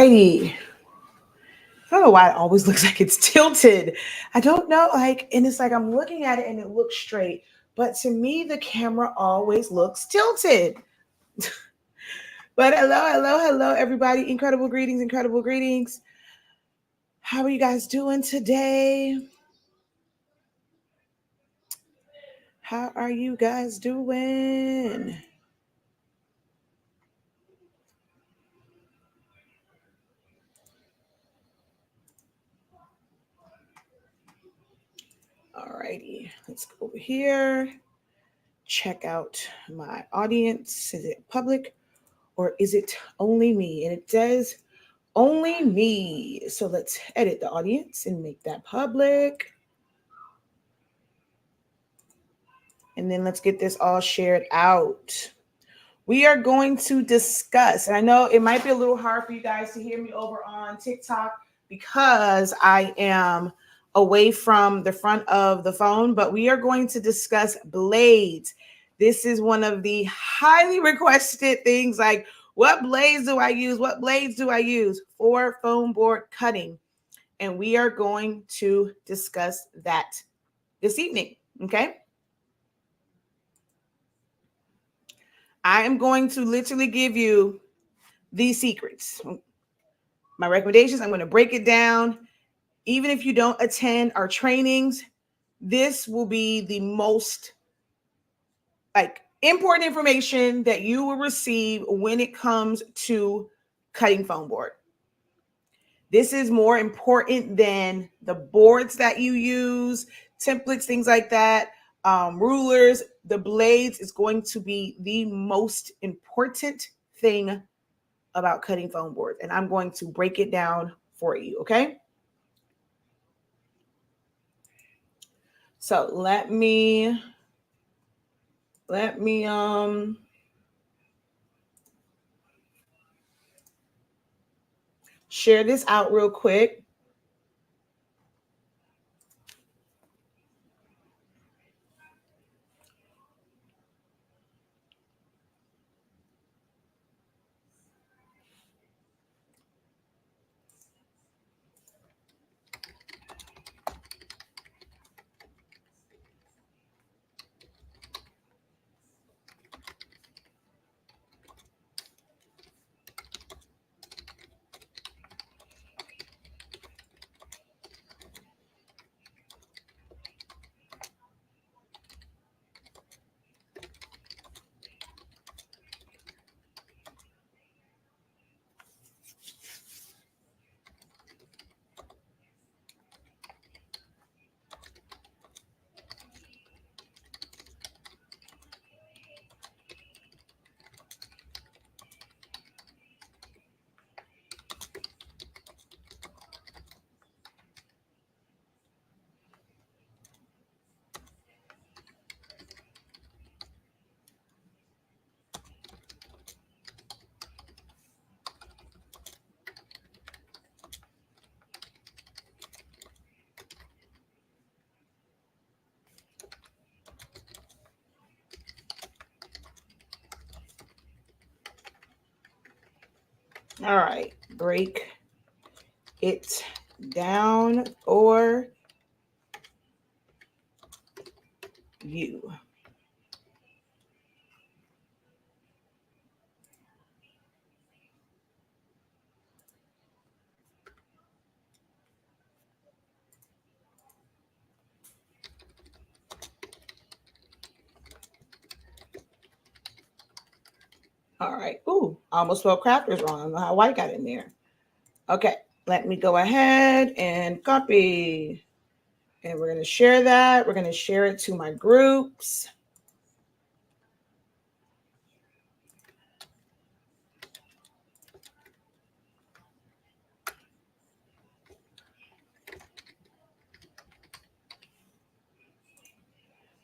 righty. I don't know why it always looks like it's tilted. I don't know, like, and it's like I'm looking at it and it looks straight, but to me, the camera always looks tilted. But hello, everybody. Incredible greetings, incredible greetings. How are you guys doing today? How are you guys doing? Alrighty, let's go over here. Check out my audience. Is it public or is it only me? And it says only me. So let's edit the audience and make that public. And then let's get this all shared out. We are going to discuss, and I know it might be a little hard for you guys to hear me over on TikTok because I am away from the front of the phone, but we are going to discuss blades. This is one of the highly requested things, like what blades do I use? What blades do I use for foam board cutting? And we are going to discuss that this evening, okay? I am going to literally give you these secrets. My recommendations, I'm going to break it down. Even if you don't attend our trainings, this will be the most important information that you will receive when it comes to cutting foam board. This is more important than the boards that you use, templates, things like that, rulers. The blades is going to be the most important thing about cutting foam board, and I'm going to break it down for you, okay? So let me share this out real quick. All right, break it down for you. All right. Ooh, I almost spelled crafters wrong. I don't know how white got in there. Okay, let me go ahead and copy. And we're going to share that. We're going to share it to my groups.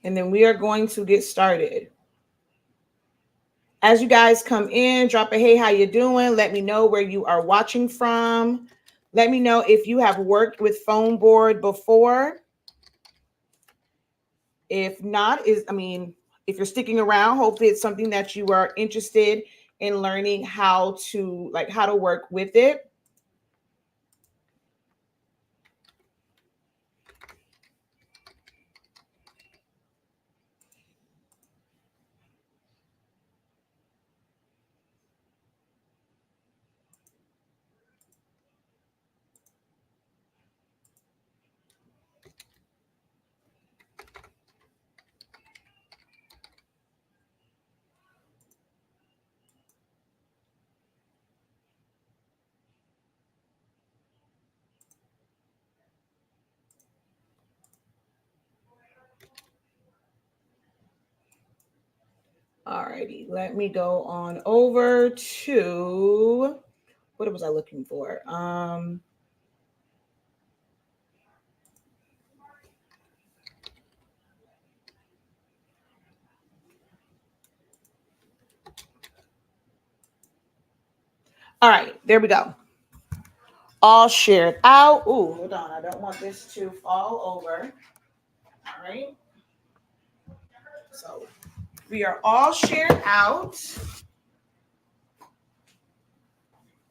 And then we are going to get started. As you guys come in, drop a hey, how you doing? Let me know where you are watching from. Let me know if you have worked with foam board before. If not, if you're sticking around, hopefully it's something that you are interested in learning how to work with it. All righty, let me go on over to, what was I looking for? All right, there we go. All shared out. Ooh, hold on. I don't want this to fall over. All right. So we are all shared out.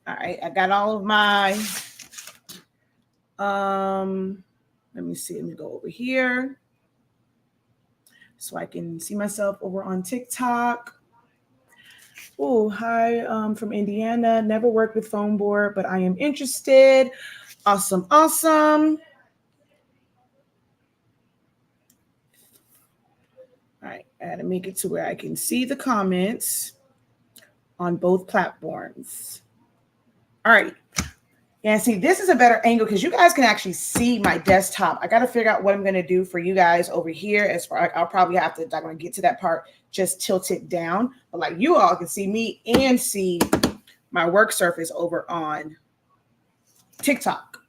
All right. I got all of my, let me see. Let me go over here so I can see myself over on TikTok. Oh, hi, from Indiana. Never worked with Foamboard, but I am interested. Awesome, awesome. All right, I gotta make it to where I can see the comments on both platforms. All right. Yeah, see, this is a better angle because you guys can actually see my desktop. I got to figure out what I'm going to do for you guys over here. As far, I'll probably have to, I'm going to get to that part, just tilt it down. But like you all can see me and see my work surface over on TikTok.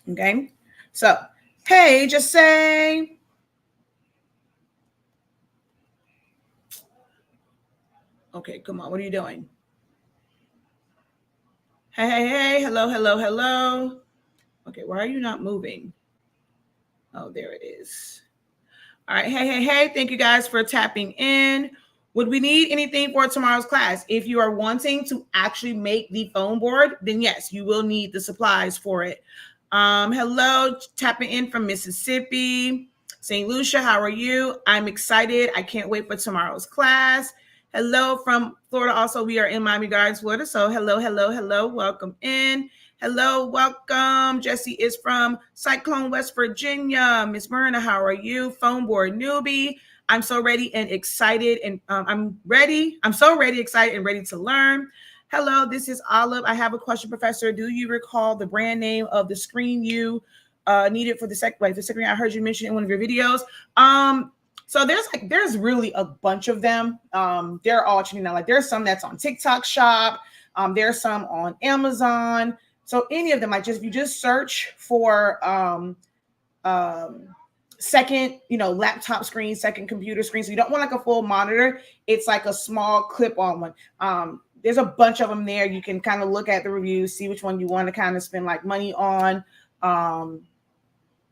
Okay. So, hey, just say, okay, come on. What are you doing? Hey, hey, hey. Hello, hello, hello. Okay. Why are you not moving? Oh, there it is. All right. Hey, hey, hey. Thank you guys for tapping in. Would we need anything for tomorrow's class? If you are wanting to actually make the foam board, then yes, you will need the supplies for it. Hello, tapping in from Mississippi. St. Lucia, how are you? I'm excited. I can't wait for tomorrow's class. Hello from Florida. Also, we are in Miami Gardens, Florida. So hello, hello, hello. Welcome in. Hello, welcome. Jesse is from Cyclone, West Virginia. Miss Myrna, how are you? Foam board newbie. I'm so ready and excited, and I'm ready. I'm so ready, excited, and ready to learn. Hello, this is Olive. I have a question, Professor. Do you recall the brand name of the screen you needed for the second? Like the second, I heard you mention in one of your videos. So there's really a bunch of them. They're all changing now. Like there's some that's on TikTok Shop. There's some on Amazon. So any of them, like if you just search for second, laptop screen, second computer screen. So you don't want like a full monitor. It's like a small clip-on one. There's a bunch of them there. You can kind of look at the reviews, see which one you want to kind of spend like money on.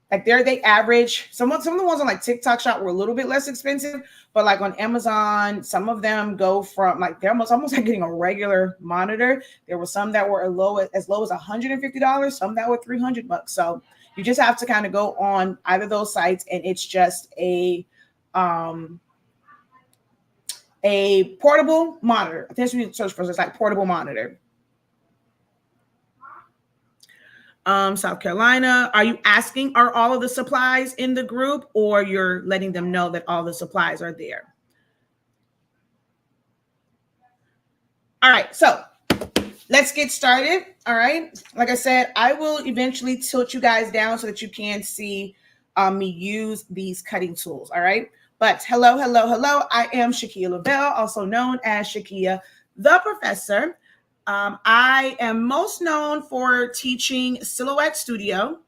Like they average. Some of the ones on like TikTok Shop were a little bit less expensive, but like on Amazon, some of them go from like they're almost like getting a regular monitor. There were some that were as low as $150, some that were $300. So you just have to kind of go on either of those sites, and it's just a portable monitor. I think we search for it's like portable monitor. South Carolina, are you asking, are all of the supplies in the group, or you're letting them know that all the supplies are there? All right, so let's get started. All right, like I said, I will eventually tilt you guys down so that you can see me use these cutting tools. All right, but hello, hello, hello. I am Shakia Lavelle, also known as Shakia the Professor. I am most known for teaching Silhouette Studio.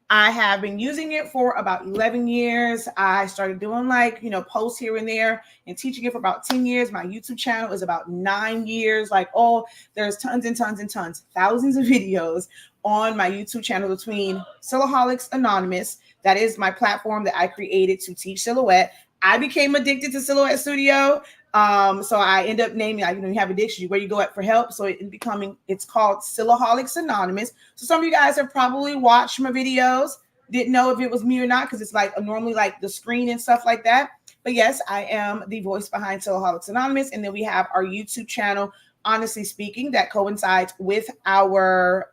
I have been using it for about 11 years. I started doing posts here and there and teaching it for about 10 years. My YouTube channel is about 9 years. There's tons and tons and tons, thousands of videos on my YouTube channel between Silhouaholics Anonymous. That is my platform that I created to teach Silhouette. I became addicted to Silhouette Studio. So I end up naming, you have addiction, where you go for help. So it's called Silhouaholics Anonymous. So some of you guys have probably watched my videos, didn't know if it was me or not, because it's normally like the screen and stuff like that. But yes, I am the voice behind Silhouaholics Anonymous. And then we have our YouTube channel, Honestly Speaking, that coincides with our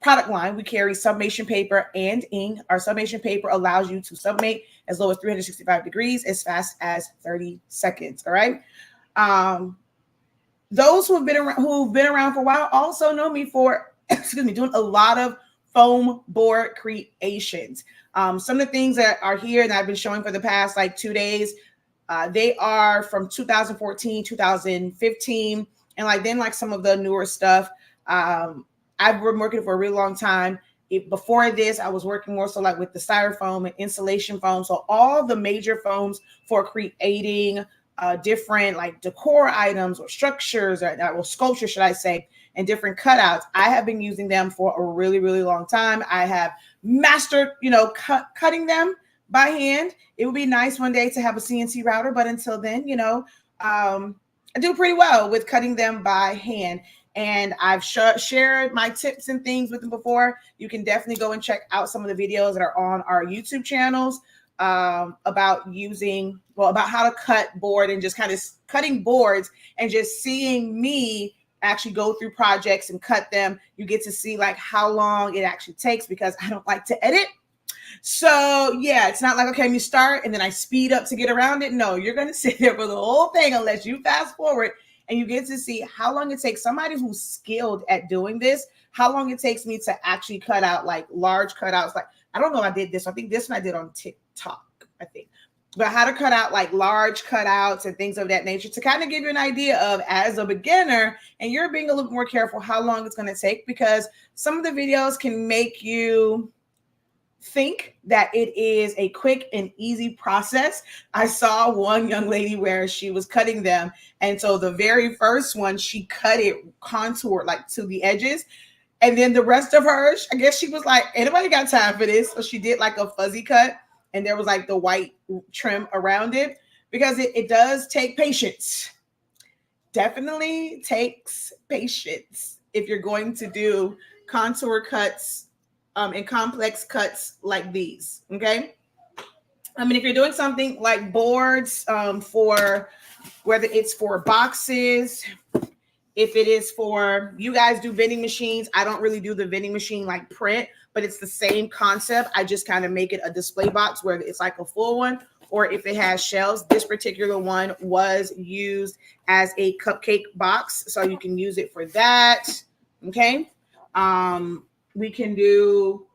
product line. We carry sublimation paper and ink. Our sublimation paper allows you to sublimate as low as 365 degrees as fast as 30 seconds. All right. Those who've been around for a while also know me for, doing a lot of foam board creations. Some of the things that are here and I've been showing for the past like 2 days, they are from 2014, 2015, and like then like some of the newer stuff. I've been working for a really long time. Before this, I was working more so like with the styrofoam and insulation foam. So all the major foams for creating different like decor items or structures or sculpture, should I say, and different cutouts. I have been using them for a really, really long time. I have mastered, cutting them by hand. It would be nice one day to have a CNC router, but until then, I do pretty well with cutting them by hand. And I've shared my tips and things with them before. You can definitely go and check out some of the videos that are on our YouTube channels about how to cut board and just kind of cutting boards and just seeing me actually go through projects and cut them. You get to see like how long it actually takes because I don't like to edit. So yeah, it's not like, okay, you start and then I speed up to get around it. No, you're going to sit there for the whole thing unless you fast forward and you get to see how long it takes somebody who's skilled at doing this, how long it takes me to actually cut out like large cutouts. Like, I don't know if I did this. I think this one I did on TikTok, I think. But how to cut out like large cutouts and things of that nature to kind of give you an idea of, as a beginner, and you're being a little more careful how long it's going to take, because some of the videos can make you think that it is a quick and easy process. I saw one young lady where she was cutting them. And so the very first one, she cut it contoured like to the edges. And then the rest of hers, I guess she was like, anybody got time for this? So she did like a fuzzy cut. And there was like the white trim around it, because it does take patience. Definitely takes patience if you're going to do contour cuts and complex cuts like these. Okay. I mean, if you're doing something like boards for whether it's for boxes, if it is for, you guys do vending machines. I don't really do the vending machine like print, but it's the same concept. I just kind of make it a display box where it's like a full one, or if it has shelves. This particular one was used as a cupcake box, so you can use it for that. Okay. We can do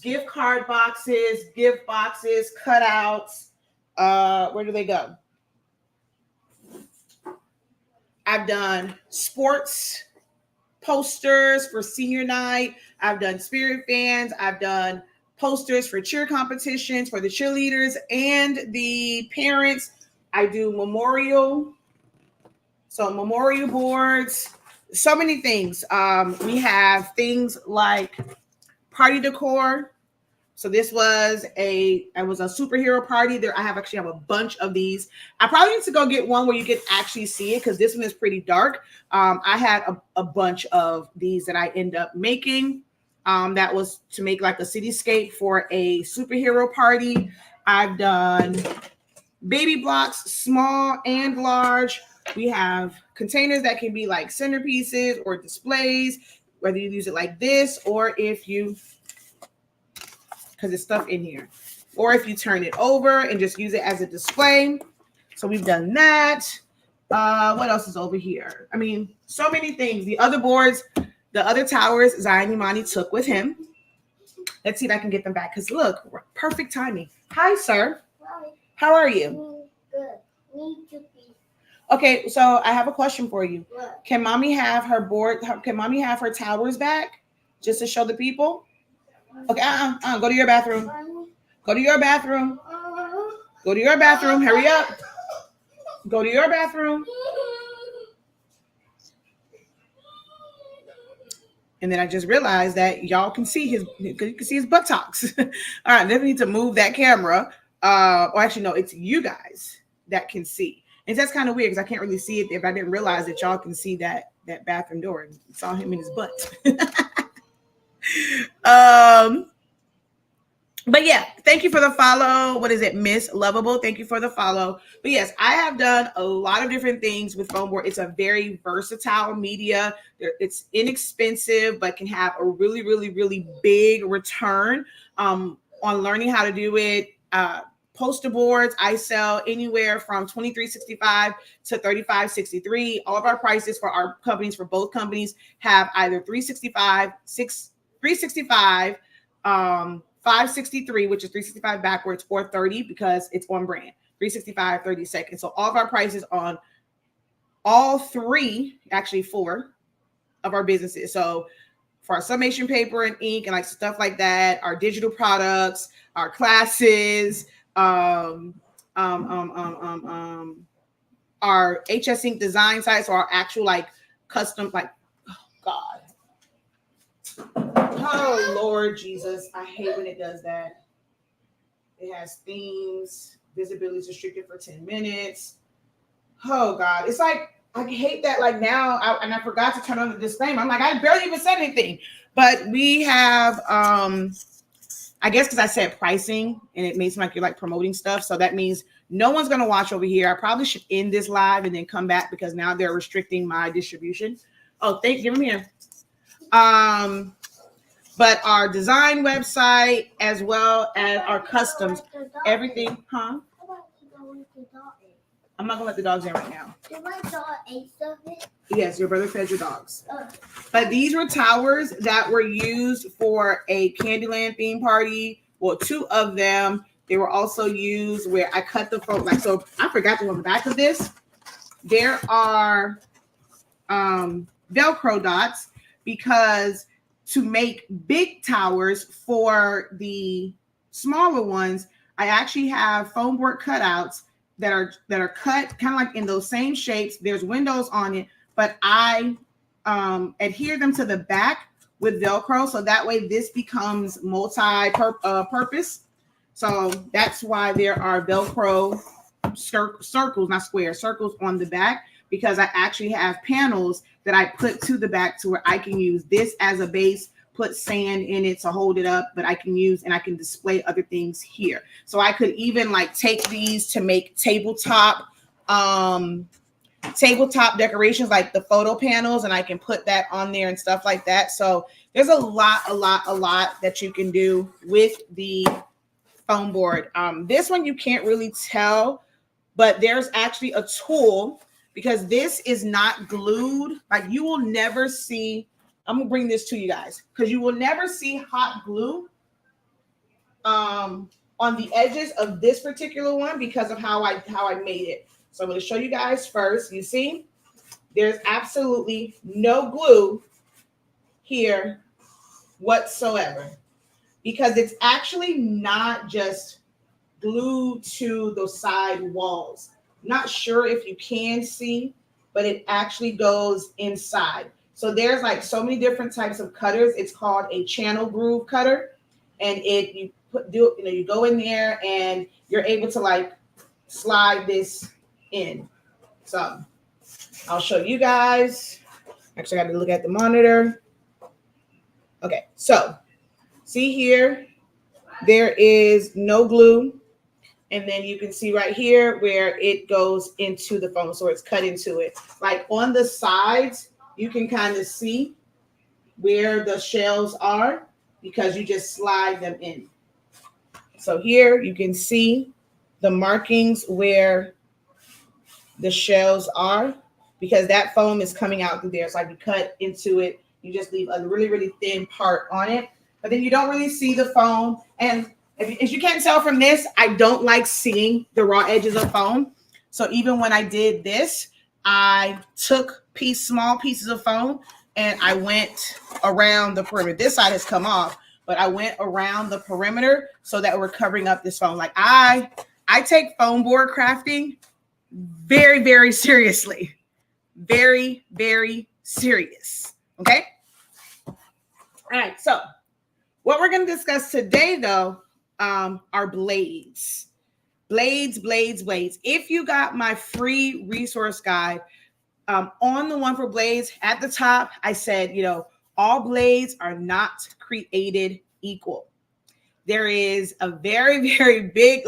gift card boxes, gift boxes, cutouts. Where do they go? I've done sports posters for senior night. I've done spirit fans. I've done posters for cheer competitions for the cheerleaders and the parents. I do memorial boards, so many things. We have things like party decor. So this was a superhero party. I have a bunch of these. I probably need to go get one where you can actually see it, because this one is pretty dark. I had a bunch of these that I end up making. That was to make like a cityscape for a superhero party. I've done baby blocks, small and large. We have containers that can be like centerpieces or displays, whether you use it like this or if you, because it's stuff in here, or if you turn it over and just use it as a display. So we've done that. What else is over here? I mean, so many things. The other boards, the other towers, Zion Imani took with him. Let's see if I can get them back, because look, perfect timing. Hi, sir. Hi. How are you? Good. Need to be. Okay, so I have a question for you. What? Can mommy have her board? Can mommy have her towers back, just to show the people? Okay, go to your bathroom. Go to your bathroom. Go to your bathroom. Hurry up. Go to your bathroom. And then I just realized that y'all can see you can see his buttocks. All right, then we need to move that camera. Or actually, no, it's you guys that can see. And that's kind of weird because I can't really see it if I didn't realize that y'all can see that bathroom door and saw him in his butt. But yeah, thank you for the follow. What is it, Miss Lovable? Thank you for the follow. But yes, I have done a lot of different things with Foamboard. It's a very versatile media. It's inexpensive, but can have a really, really, really big return on learning how to do it. Poster boards, I sell anywhere from $23.65 to $35.63. All of our prices for our companies, for both companies, have either $365, 365, 563, which is 365 backwards, or 30 because it's on brand. 365, 30 seconds. So all of our prices on all three, actually four of our businesses. So for our summation paper and ink and like stuff like that, our digital products, our classes, our HS Ink design sites, or our actual like custom, like, oh God. Oh Lord Jesus, I hate when it does that. It has themes, visibility is restricted for 10 minutes. Oh God, it's like, I hate that. Like now, I forgot to turn on the disclaimer. I'm like, I barely even said anything. But we have, I guess because I said pricing and it makes like you're like promoting stuff. So that means no one's going to watch over here. I probably should end this live and then come back because now they're restricting my distribution. Oh, give them here. But our design website as well as our customs, everything, huh? I'm not gonna let the dogs in right now. Did my dog ate something? Yes, your brother fed your dogs. But these were towers that were used for a Candyland theme party. Well, two of them. They were also used where I cut the foam. Like, so I forgot to on the back of this. There are Velcro dots because to make big towers for the smaller ones, I actually have foam board cutouts that are cut kind of like in those same shapes. There's windows on it, but I adhere them to the back with Velcro, so that way this becomes multi-purpose. So that's why there are Velcro circles, not squares, circles on the back, because I actually have panels that I put to the back to where I can use this as a base, put sand in it to hold it up, but I can use and I can display other things here. So I could even like take these to make tabletop decorations, like the photo panels, and I can put that on there and stuff like that. So there's a lot that you can do with the foam board. This one you can't really tell, but there's actually a tool because this is not glued. Like you will never see, I'm gonna bring this to you guys because you will never see hot glue on the edges of this particular one because of how I made it. So I'm going to show you guys first. You see, there's absolutely no glue here whatsoever because it's actually not just glued to the side walls. Not sure if you can see, but it actually goes inside. So there's like so many different types of cutters. It's called a channel groove cutter, and you go in there and you're able to like slide this in. So I'll show you guys. Actually, I got to look at the monitor. Okay, so see here, there is no glue. And then you can see right here where it goes into the foam. So it's cut into it. Like on the sides, you can kind of see where the shells are because you just slide them in. So here you can see the markings where the shells are because that foam is coming out through there. So like you cut into it, you just leave a really, really thin part on it, but then you don't really see the foam. And if you can't tell from this, I don't like seeing the raw edges of foam. So even when I did this, I took small pieces of foam and I went around the perimeter. This side has come off, but I went around the perimeter so that we're covering up this foam. Like I take foam board crafting very, very seriously. Very, very serious. Okay. All right. So what we're going to discuss today, though, are blades. Blades. If you got my free resource guide, on the one for blades at the top, I said, all blades are not created equal. There is a very, very big,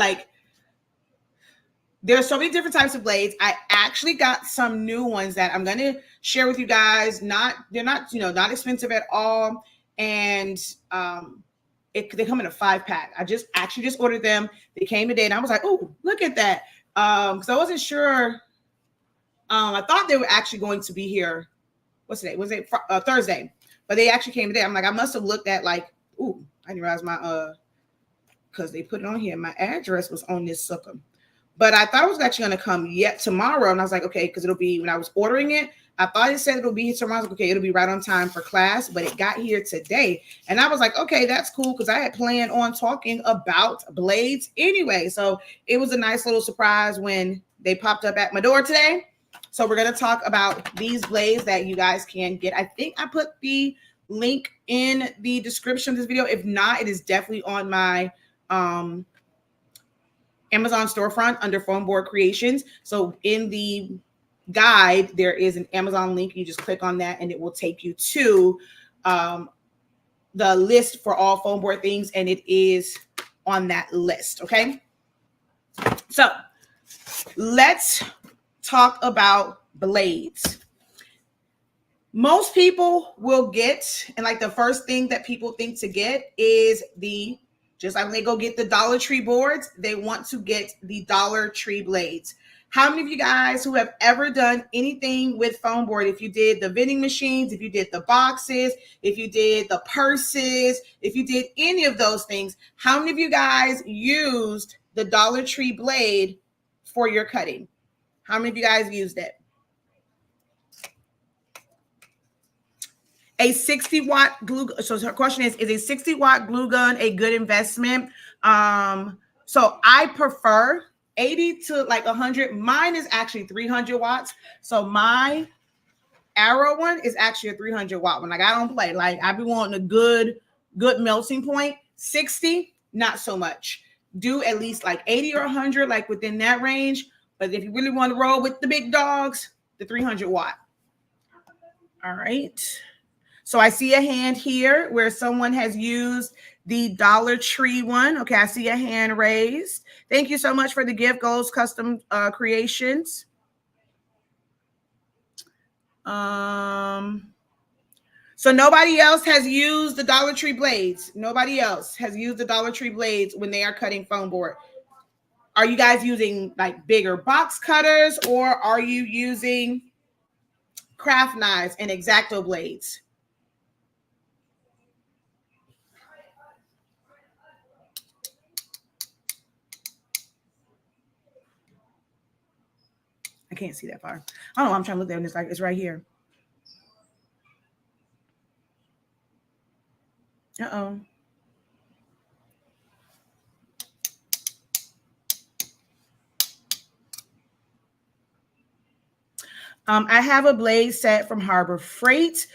there's so many different types of blades. I actually got some new ones that I'm going to share with you guys. They're not not expensive at all. And, they come in a 5-pack. I just ordered them. They came today and I was like, oh, look at that. Because I wasn't sure. I thought they were actually going to be here. What's today? Was it Thursday? but they actually came today. I'm like, I must have looked at like, ooh, I didn't realize my because they put it on here. My address was on this sucker. But I thought it was actually going to come yet tomorrow. And I was like, okay, because it'll be, when I was ordering it, I thought it said it'll be here tomorrow. I was like, okay, it'll be right on time for class, but it got here today. And I was like, okay, that's cool, because I had planned on talking about blades anyway. So it was a nice little surprise when they popped up at my door today. So we're going to talk about these blades that you guys can get. I think I put the link in the description of this video. If not, it is definitely on my Amazon storefront under Foamboard Creations. So in the guide, there is an Amazon link. You just click on that and it will take you to the list for all Foamboard things. And it is on that list. Okay. So let's talk about blades. Most people will get, and like the first thing that people think to get is just like when they go get the Dollar Tree boards, they want to get the Dollar Tree blades. How many of you guys who have ever done anything with Foamboard, if you did the vending machines, if you did the boxes, if you did the purses, if you did any of those things, how many of you guys used the Dollar Tree blade for your cutting? How many of you guys used it? A 60-watt glue. So her question is a 60-watt glue gun a good investment? So I prefer 80 to like 100. Mine is actually 300 watts. So my Arrow one is actually a 300 watt one. Like I don't play. Like I be wanting a good melting point. 60, not so much. Do at least like 80 or 100, like within that range. But if you really want to roll with the big dogs, the 300 watt. All right. So I see a hand here where someone has used the Dollar Tree one. Okay, I see a hand raised. Thank you so much for the gift, Goals Custom Creations. So nobody else has used the Dollar Tree blades. Nobody else has used the Dollar Tree blades when they are cutting foam board. Are you guys using like bigger box cutters, or are you using craft knives and X-Acto blades? I can't see that far. I don't know. I'm trying to look there and it's like, it's right here. Uh-oh. I have a blade set from Harbor Freight.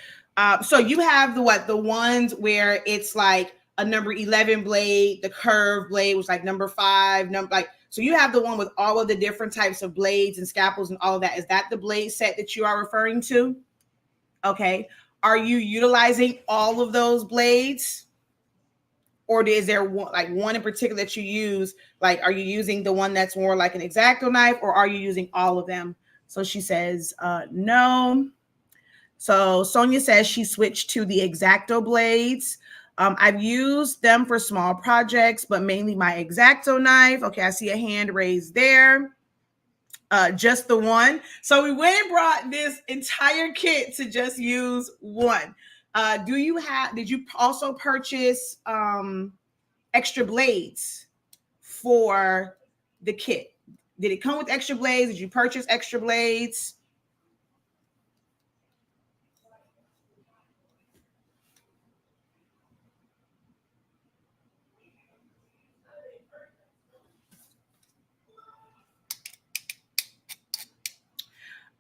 So you have the ones where it's like a number 11 blade, the curved blade was like number 5, so you have the one with all of the different types of blades and scalpels and all of that. Is that the blade set that you are referring to? Okay. Are you utilizing all of those blades? Or is there one in particular that you use? Like, are you using the one that's more like an X-Acto knife, or are you using all of them? So she says, no. So Sonia says she switched to the X-Acto blades. I've used them for small projects, but mainly my X-Acto knife. Okay, I see a hand raised there. Just the one. So we went and brought this entire kit to just use one. Did you also purchase extra blades for the kit? Did it come with extra blades? Did you purchase extra blades?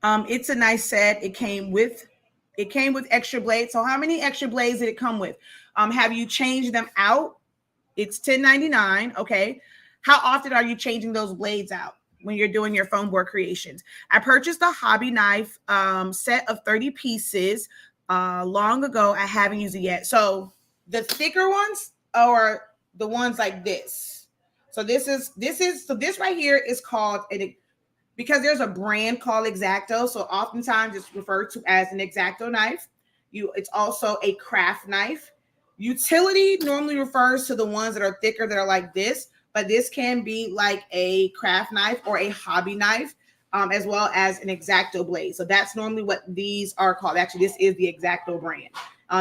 It's a nice set. It came with extra blades. So how many extra blades did it come with? Have you changed them out? It's $10.99. Okay. How often are you changing those blades out when you're doing your foam board creations? I purchased a hobby knife set of 30 pieces long ago. I haven't used it yet. So the thicker ones are the ones like this. So this right here is called because there's a brand called X-Acto. So oftentimes it's referred to as an X-Acto knife. It's also a craft knife. Utility normally refers to the ones that are thicker, that are like this, but this can be like a craft knife or a hobby knife, as well as an X-Acto blade. So that's normally what these are called. Actually, this is the X-Acto brand.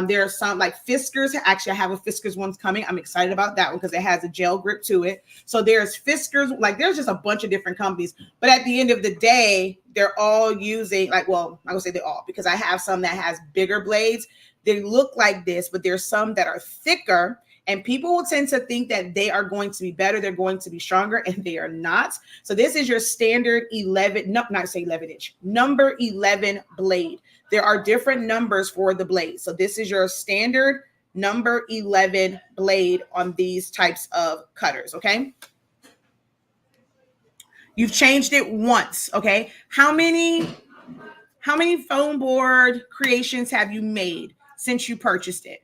There are some like Fiskars. Actually, I have a Fiskars one's coming. I'm excited about that one because it has a gel grip to it. So there's Fiskars, like there's just a bunch of different companies. But at the end of the day, they're all using like, well, I would say they all, because I have some that has bigger blades. They look like this, but there's some that are thicker. And people will tend to think that they are going to be better, they're going to be stronger, and they are not. So this is your standard 11, no, not say 11 inch, number 11 blade. There are different numbers for the blade. So this is your standard number 11 blade on these types of cutters, okay? You've changed it once, okay? How many foam board creations have you made since you purchased it?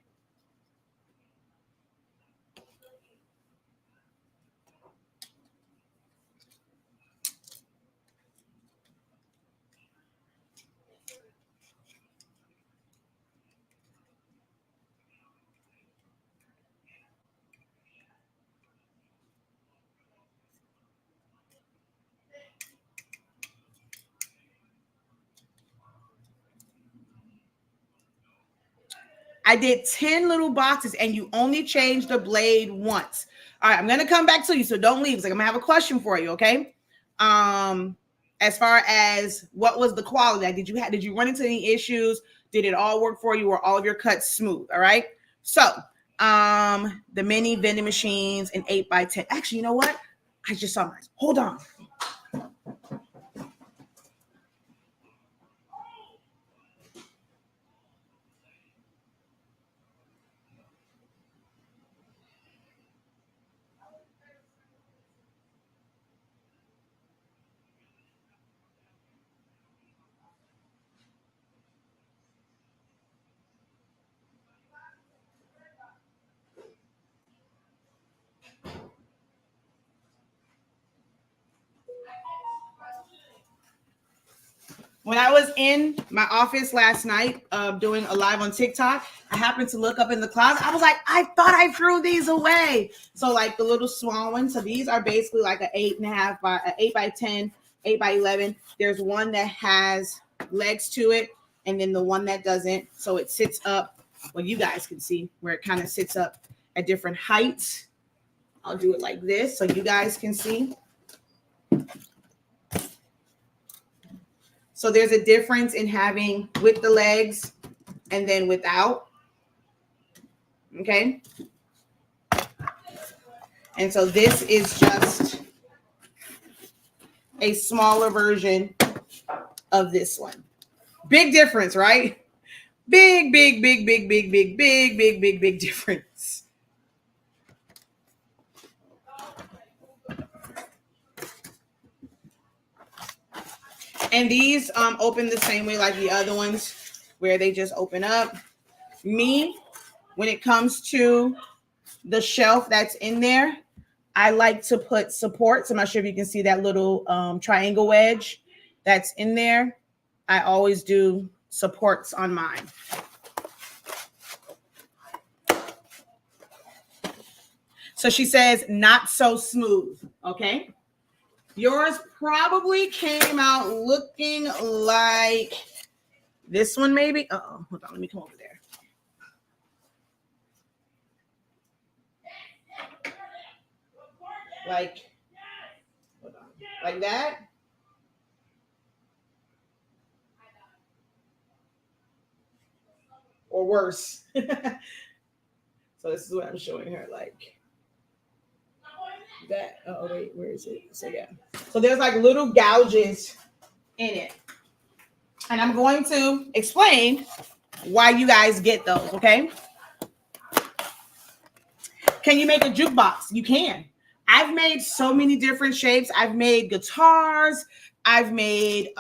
I did 10 little boxes and you only changed the blade once. All right, I'm going to come back to you, so don't leave. Like, I'm going to have a question for you, okay? As far as what was the quality? Did you run into any issues? Did it all work for you? Were all of your cuts smooth? All right. So, the mini vending machines and 8x10. Actually, you know what? I just saw mine. Hold on. When I was in my office last night doing a live on TikTok, I happened to look up in the closet. I was like, I thought I threw these away. So like the little small ones. So these are basically like an 8.5 by 8x10, 8x11. There's one that has legs to it, and then the one that doesn't. So it sits up. Well, you guys can see where it kind of sits up at different heights. I'll do it like this so you guys can see. So there's a difference in having with the legs and then without. Okay. And so this is just a smaller version of this one. Big difference, right? Big difference. And these open the same way like the other ones, where they just open up. Me, when it comes to the shelf that's in there, I like to put supports. I'm not sure if you can see that little triangle wedge that's in there. I always do supports on mine. So she says, not so smooth, okay? Yours probably came out looking like this one, maybe. Uh-oh, hold on, let me come over there. Like, hold on, like that. Or worse. So this is what I'm showing her, like that. Oh, wait, where is it? So yeah. So there's like little gouges in it. And I'm going to explain why you guys get those, okay? Can you make a jukebox? You can. I've made so many different shapes. I've made guitars. I've made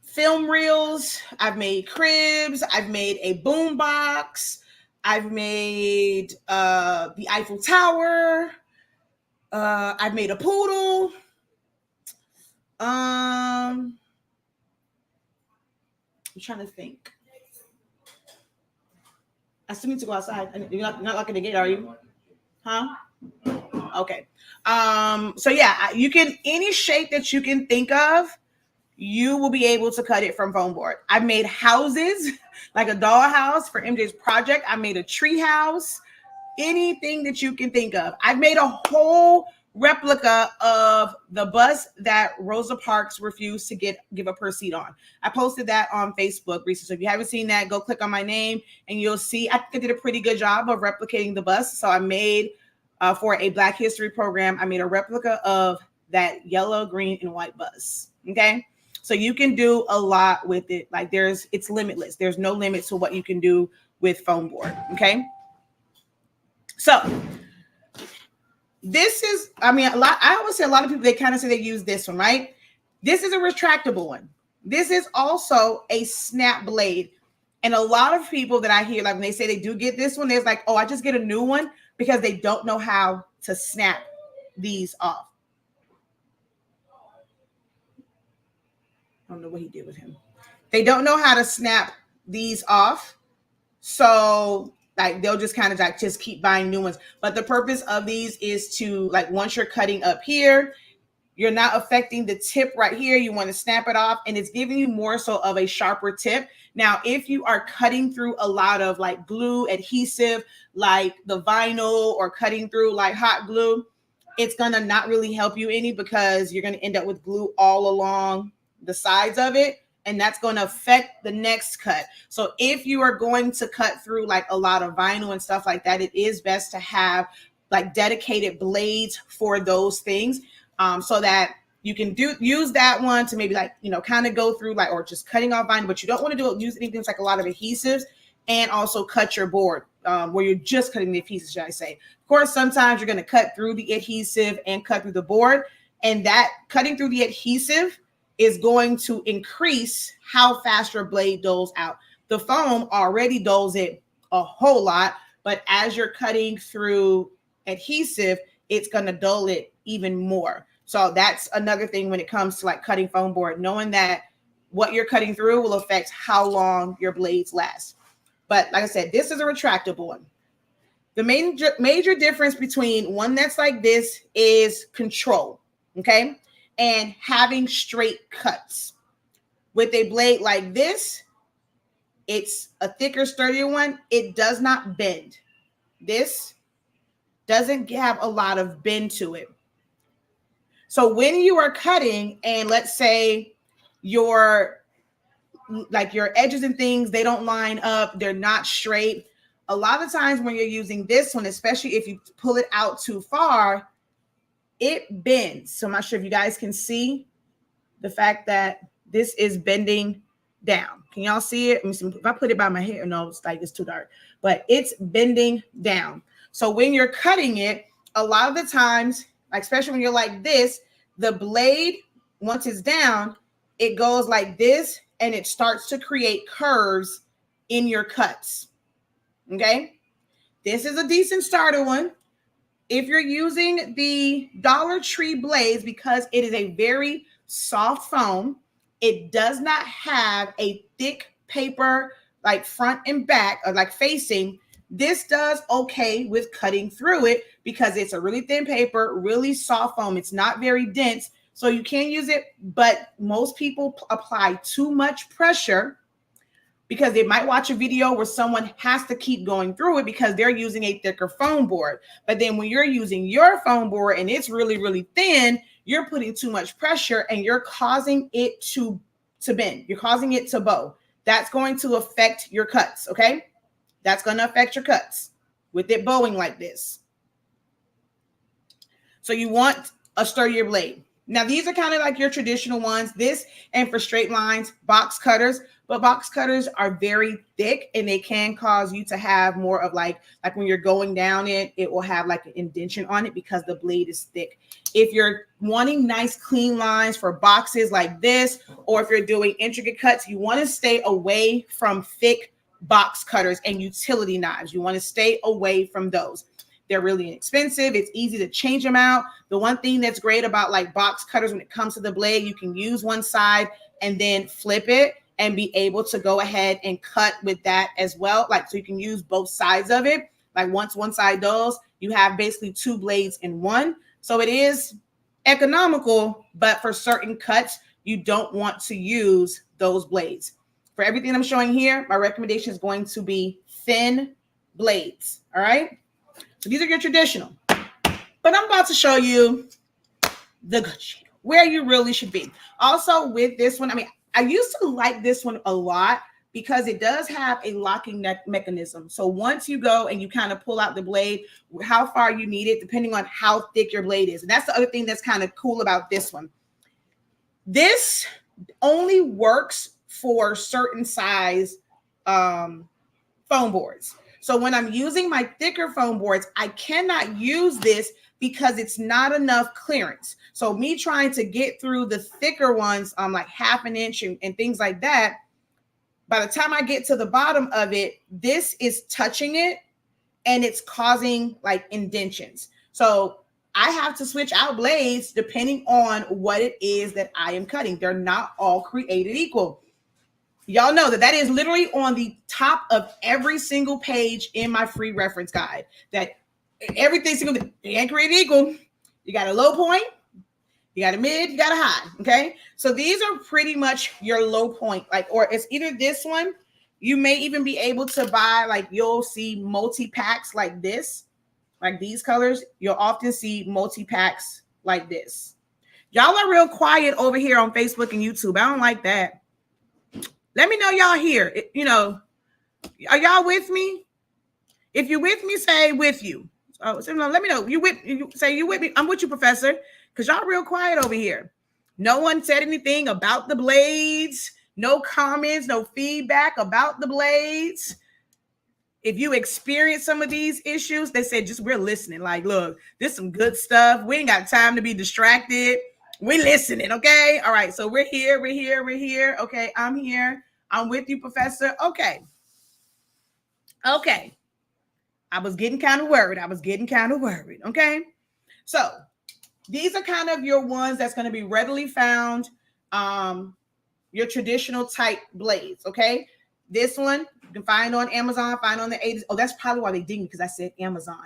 film reels. I've made cribs. I've made a boom box. I've made the Eiffel Tower. I've made a poodle. I'm trying to think. I still need to go outside. You're not locking the gate, are you? Huh? Okay. So yeah, you can, any shape that you can think of, you will be able to cut it from Foamboard. I've made houses, like a doll house for MJ's project. I made a tree house, anything that you can think of. I've made a whole replica of the bus that Rosa Parks refused to give up her seat on. I posted that on Facebook recently. So if you haven't seen that, go click on my name and you'll see. I think I did a pretty good job of replicating the bus. So I made for a Black History program, I made a replica of that yellow, green, and white bus. Okay. So you can do a lot with it. Like it's limitless. There's no limit to what you can do with Foamboard. Okay. So this is, I always say a lot of people, they kind of say they use this one, right? This is a retractable one. This is also a snap blade. And a lot of people that I hear, like when they say they do get this one, they're like, oh, I just get a new one because they don't know how to snap these off. I don't know what he did with him. They don't know how to snap these off. So like they'll just kind of like just keep buying new ones. But the purpose of these is to, like, once you're cutting up here, you're not affecting the tip right here. You want to snap it off, and it's giving you more so of a sharper tip. Now, if you are cutting through a lot of like glue adhesive, like the vinyl, or cutting through like hot glue, it's going to not really help you any, because you're going to end up with glue all along the sides of it. And that's going to affect the next cut. So if you are going to cut through like a lot of vinyl and stuff like that, it is best to have like dedicated blades for those things, so that you can use that one to maybe like, kind of go through like, or just cutting off vinyl, but you don't want to use anything that's like a lot of adhesives, and also cut your board where you're just cutting the adhesives, should I say. Of course, sometimes you're going to cut through the adhesive and cut through the board, and that cutting through the adhesive is going to increase how fast your blade doles out. The foam already doles it a whole lot, but as you're cutting through adhesive, it's going to dull it even more. So that's another thing when it comes to like cutting foam board, knowing that what you're cutting through will affect how long your blades last. But like I said, this is a retractable one. The major difference between one that's like this is control, okay? And having straight cuts. With a blade like this, it's a thicker, sturdier one. It does not bend. This doesn't have a lot of bend to it. So when you are cutting, and let's say your edges and things, they don't line up, they're not straight. A lot of times when you're using this one, especially if you pull it out too far, it bends. So I'm not sure if you guys can see the fact that this is bending down. Can y'all see it? Let me see. If I put it by my hair, no, it's too dark, but it's bending down. So when you're cutting it, a lot of the times, like especially when you're like this, the blade, once it's down, it goes like this, and it starts to create curves in your cuts. Okay. This is a decent starter one. If you're using the Dollar Tree blades, because it is a very soft foam, it does not have a thick paper like front and back, or like facing. This does okay with cutting through it because it's a really thin paper, really soft foam. It's not very dense, so you can use it. But most people apply too much pressure, because they might watch a video where someone has to keep going through it because they're using a thicker foam board. But then when you're using your foam board and it's really, really thin, you're putting too much pressure and you're causing it to bend. You're causing it to bow. That's going to affect your cuts, okay? That's going to affect your cuts with it bowing like this. So you want a sturdier blade. Now, these are kind of like your traditional ones. This, and for straight lines, box cutters. But box cutters are very thick, and they can cause you to have more of like when you're going down it will have like an indentation on it because the blade is thick. If you're wanting nice clean lines for boxes like this, or if you're doing intricate cuts, you want to stay away from thick box cutters and utility knives. You want to stay away from those. They're really inexpensive. It's easy to change them out. The one thing that's great about like box cutters when it comes to the blade, you can use one side and then flip it and be able to go ahead and cut with that as well. Like, so you can use both sides of it. Like once one side does, you have basically two blades in one. So it is economical, but for certain cuts, you don't want to use those blades. For everything I'm showing here, my recommendation is going to be thin blades. All right. So these are your traditional, but I'm about to show you the good shit, where you really should be. Also with this one, I mean, I used to like this one a lot because it does have a locking mechanism. So once you go and you kind of pull out the blade, how far you need it, depending on how thick your blade is. And that's the other thing that's kind of cool about this one. This only works for certain size foam boards. So when I'm using my thicker foam boards, I cannot use this because it's not enough clearance. So me trying to get through the thicker ones, like half an inch and things like that, by the time I get to the bottom of it, this is touching it and it's causing like indentions. So I have to switch out blades depending on what it is that I am cutting. They're not all created equal. Y'all know that is literally on the top of every single page in my free reference guide, that everything single thing ain't created equal. You got a low point, you got a mid, you got a high. Okay. So these are pretty much your low point, like, or it's either this one. You may even be able to buy, like, you'll see multi-packs like this, like these colors. You'll often see multi-packs like this. Y'all are real quiet over here on Facebook and YouTube. I don't like that. Let me know y'all here. You know, are y'all with me? If you're with me, say with you. So let me know. Say you with me. I'm with you, Professor, because y'all real quiet over here. No one said anything about the blades. No comments, no feedback about the blades. If you experience some of these issues, they said we're listening. Like, look, this is some good stuff. We ain't got time to be distracted. We're listening, okay? All right, so we're here. Okay, I'm here. I'm with you, Professor. Okay. I was getting kind of worried. Okay? So these are kind of your ones that's going to be readily found, your traditional type blades, okay? This one, you can find on Amazon, find on the 80s. Oh, that's probably why they dinged me, because I said Amazon.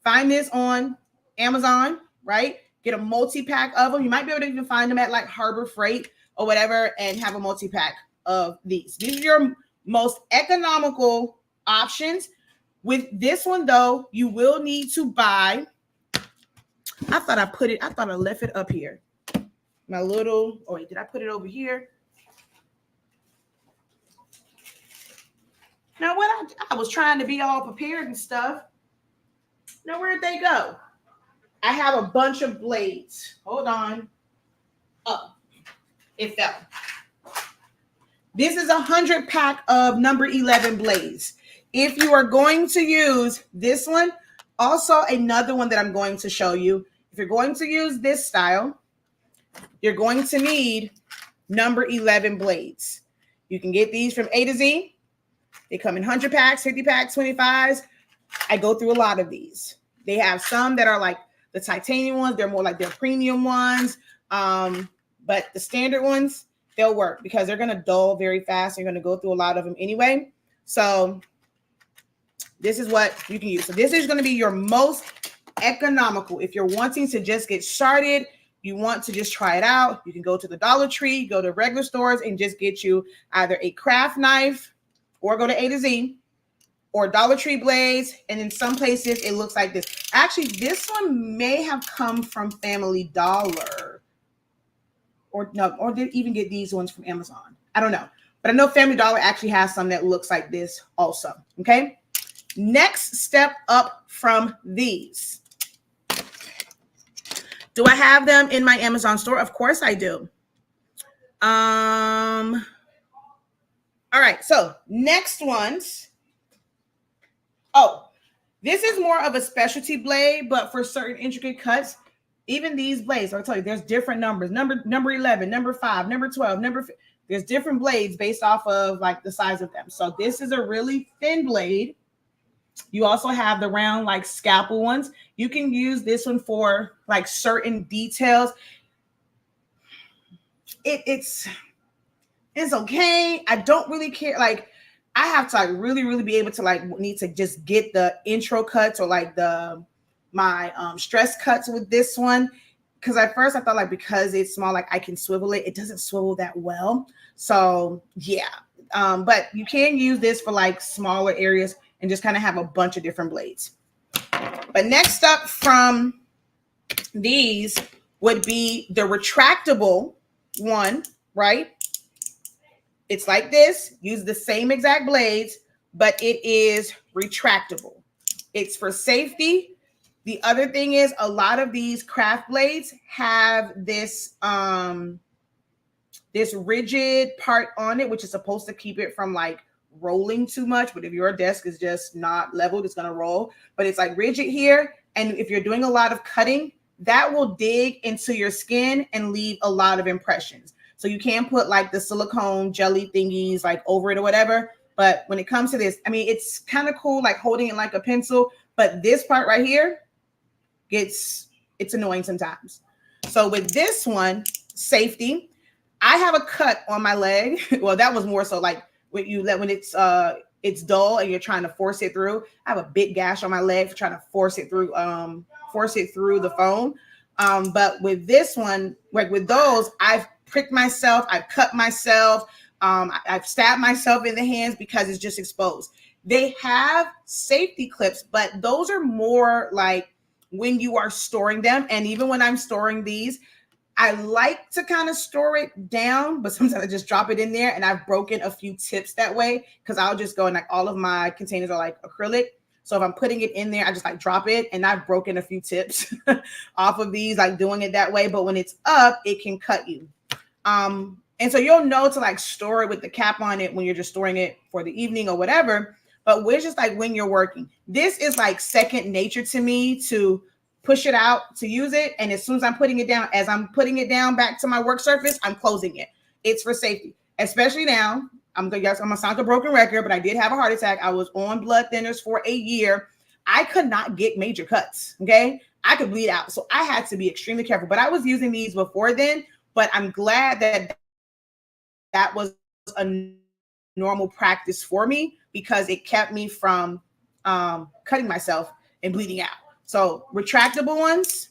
Find this on Amazon, right? Get a multi-pack of them. You might be able to even find them at like Harbor Freight or whatever and have a multi-pack of these. These are your most economical options. With this one, though, you will need to buy. I thought I left it up here. My little, oh wait, did I put it over here? Now what I was trying to be all prepared and stuff. Now where'd they go? I have a bunch of blades. Hold on. Oh, it fell. This is 100 pack of number 11 blades. If you are going to use this one, also another one that I'm going to show you, if you're going to use this style, you're going to need number 11 blades. You can get these from A to Z. They come in 100 packs, 50 packs, 25s. I go through a lot of these. They have some that are like the titanium ones. They're more like their premium ones. But the standard ones, they'll work because they're going to dull very fast. You're going to go through a lot of them anyway. So this is what you can use. So this is going to be your most economical. If you're wanting to just get started, you want to just try it out, you can go to the Dollar Tree, go to regular stores and just get you either a craft knife or go to A to Z or Dollar Tree blades. And in some places it looks like this. Actually, this one may have come from Family Dollar or did even get these ones from Amazon. I don't know. But I know Family Dollar actually has some that looks like this also. Okay. Next step up from these. Do I have them in my Amazon store? Of course I do. All right. So next ones. Oh, this is more of a specialty blade, but for certain intricate cuts, even these blades, I'll tell you, there's different numbers. Number 11, number 5, number 12, there's different blades based off of like the size of them. So this is a really thin blade. You also have the round like scalpel ones. You can use this one for like certain details. It's okay. I don't really care. Like I have to like really be able to like need to just get the intro cuts or like my stress cuts with this one. because at first I thought like because it's small, like I can swivel it. It doesn't swivel that well. So yeah. But you can use this for like smaller areas and just kind of have a bunch of different blades. But next up from these would be the retractable one, right? It's like this, use the same exact blades, but it is retractable. It's for safety. The other thing is a lot of these craft blades have this this rigid part on it, which is supposed to keep it from like rolling too much. But if your desk is just not leveled, it's going to roll. But it's like rigid here. And if you're doing a lot of cutting, that will dig into your skin and leave a lot of impressions. So you can put like the silicone jelly thingies like over it or whatever. But when it comes to this, I mean, it's kind of cool, like holding it like a pencil. But this part right here it's annoying sometimes. So with this one, safety, I have a cut on my leg. Well, that was more so like when it's dull and you're trying to force it through. I have a big gash on my leg for trying to force it through the phone. But with this one, like with those, I've pricked myself, I've cut myself, I've stabbed myself in the hands because it's just exposed. They have safety clips, but those are more like when you are storing them. And even when I'm storing these, I like to kind of store it down, but sometimes I just drop it in there, and I've broken a few tips that way because I'll just go and like all of my containers are like acrylic. So if I'm putting it in there, I just like drop it, and I've broken a few tips off of these, like doing it that way. But when it's up, it can cut you. And so you'll know to like store it with the cap on it when you're just storing it for the evening or whatever. But we're just like when you're working, this is like second nature to me to push it out, to use it. And as soon as I'm putting it down, as I'm putting it down back to my work surface, I'm closing it. It's for safety, especially now. I'm gonna sound like a broken record, but I did have a heart attack. I was on blood thinners for a year. I could not get major cuts. Okay. I could bleed out. So I had to be extremely careful, but I was using these before then, but I'm glad that was a normal practice for me because it kept me from cutting myself and bleeding out. So retractable ones,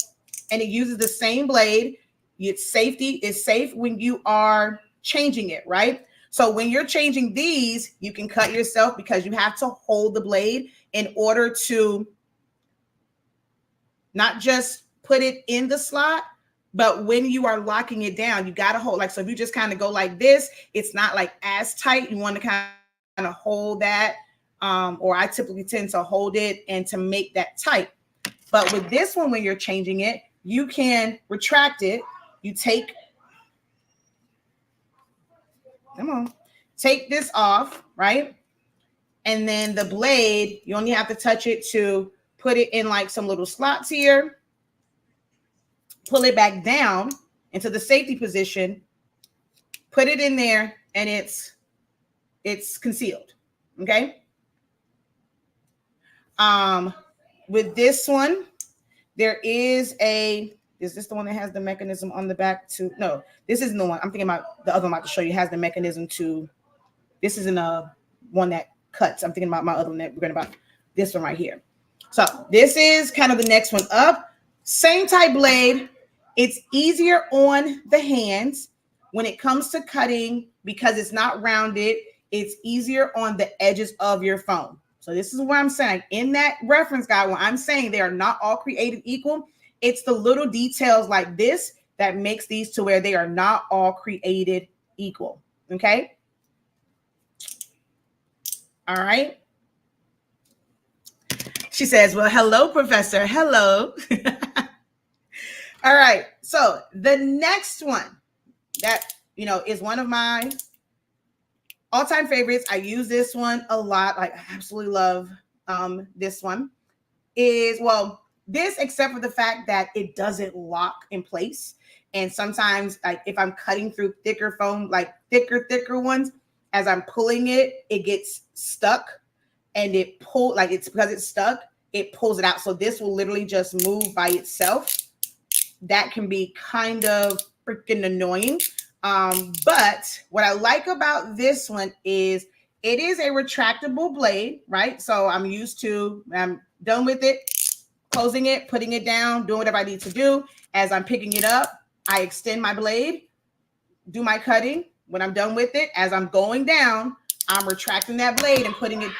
and it uses the same blade. It's safety. It's safe when you are changing it, right? So when you're changing these, you can cut yourself because you have to hold the blade in order to not just put it in the slot, but when you are locking it down, you got to hold. Like, so if you just kind of go like this, it's not like as tight. You want to kind of hold that, or I typically tend to hold it and to make that tight. But with this one, when you're changing it, you can retract it. You take this off, right? And then the blade, you only have to touch it to put it in like some little slots here. Pull it back down into the safety position, put it in there, and it's concealed. Okay. With this one, there is is this the one that has the mechanism on the back to, no, this isn't the one. I'm thinking about the other one I'm about to show you has the mechanism to, this isn't a one that cuts. I'm thinking about my other one that we're going about this one right here. So this is kind of the next one up. Same type blade. It's easier on the hands when it comes to cutting because it's not rounded. It's easier on the edges of your phone. So this is what I'm saying. In that reference guide, when I'm saying they are not all created equal, it's the little details like this that makes these to where they are not all created equal. Okay. All right. She says, well, hello, Professor. Hello. All right. So the next one that, is one of my all-time favorites. I use this one a lot. Like, I absolutely love this one. This, except for the fact that it doesn't lock in place. And sometimes, like, if I'm cutting through thicker foam, like thicker ones, as I'm pulling it, it gets stuck. And because it's stuck, it pulls it out. So this will literally just move by itself. That can be kind of freaking annoying. But what I like about this one is it is a retractable blade, right? So I'm done with it, closing it, putting it down, doing whatever I need to do. As I'm picking it up, I extend my blade, do my cutting. When I'm done with it, as I'm going down, I'm retracting that blade and putting it.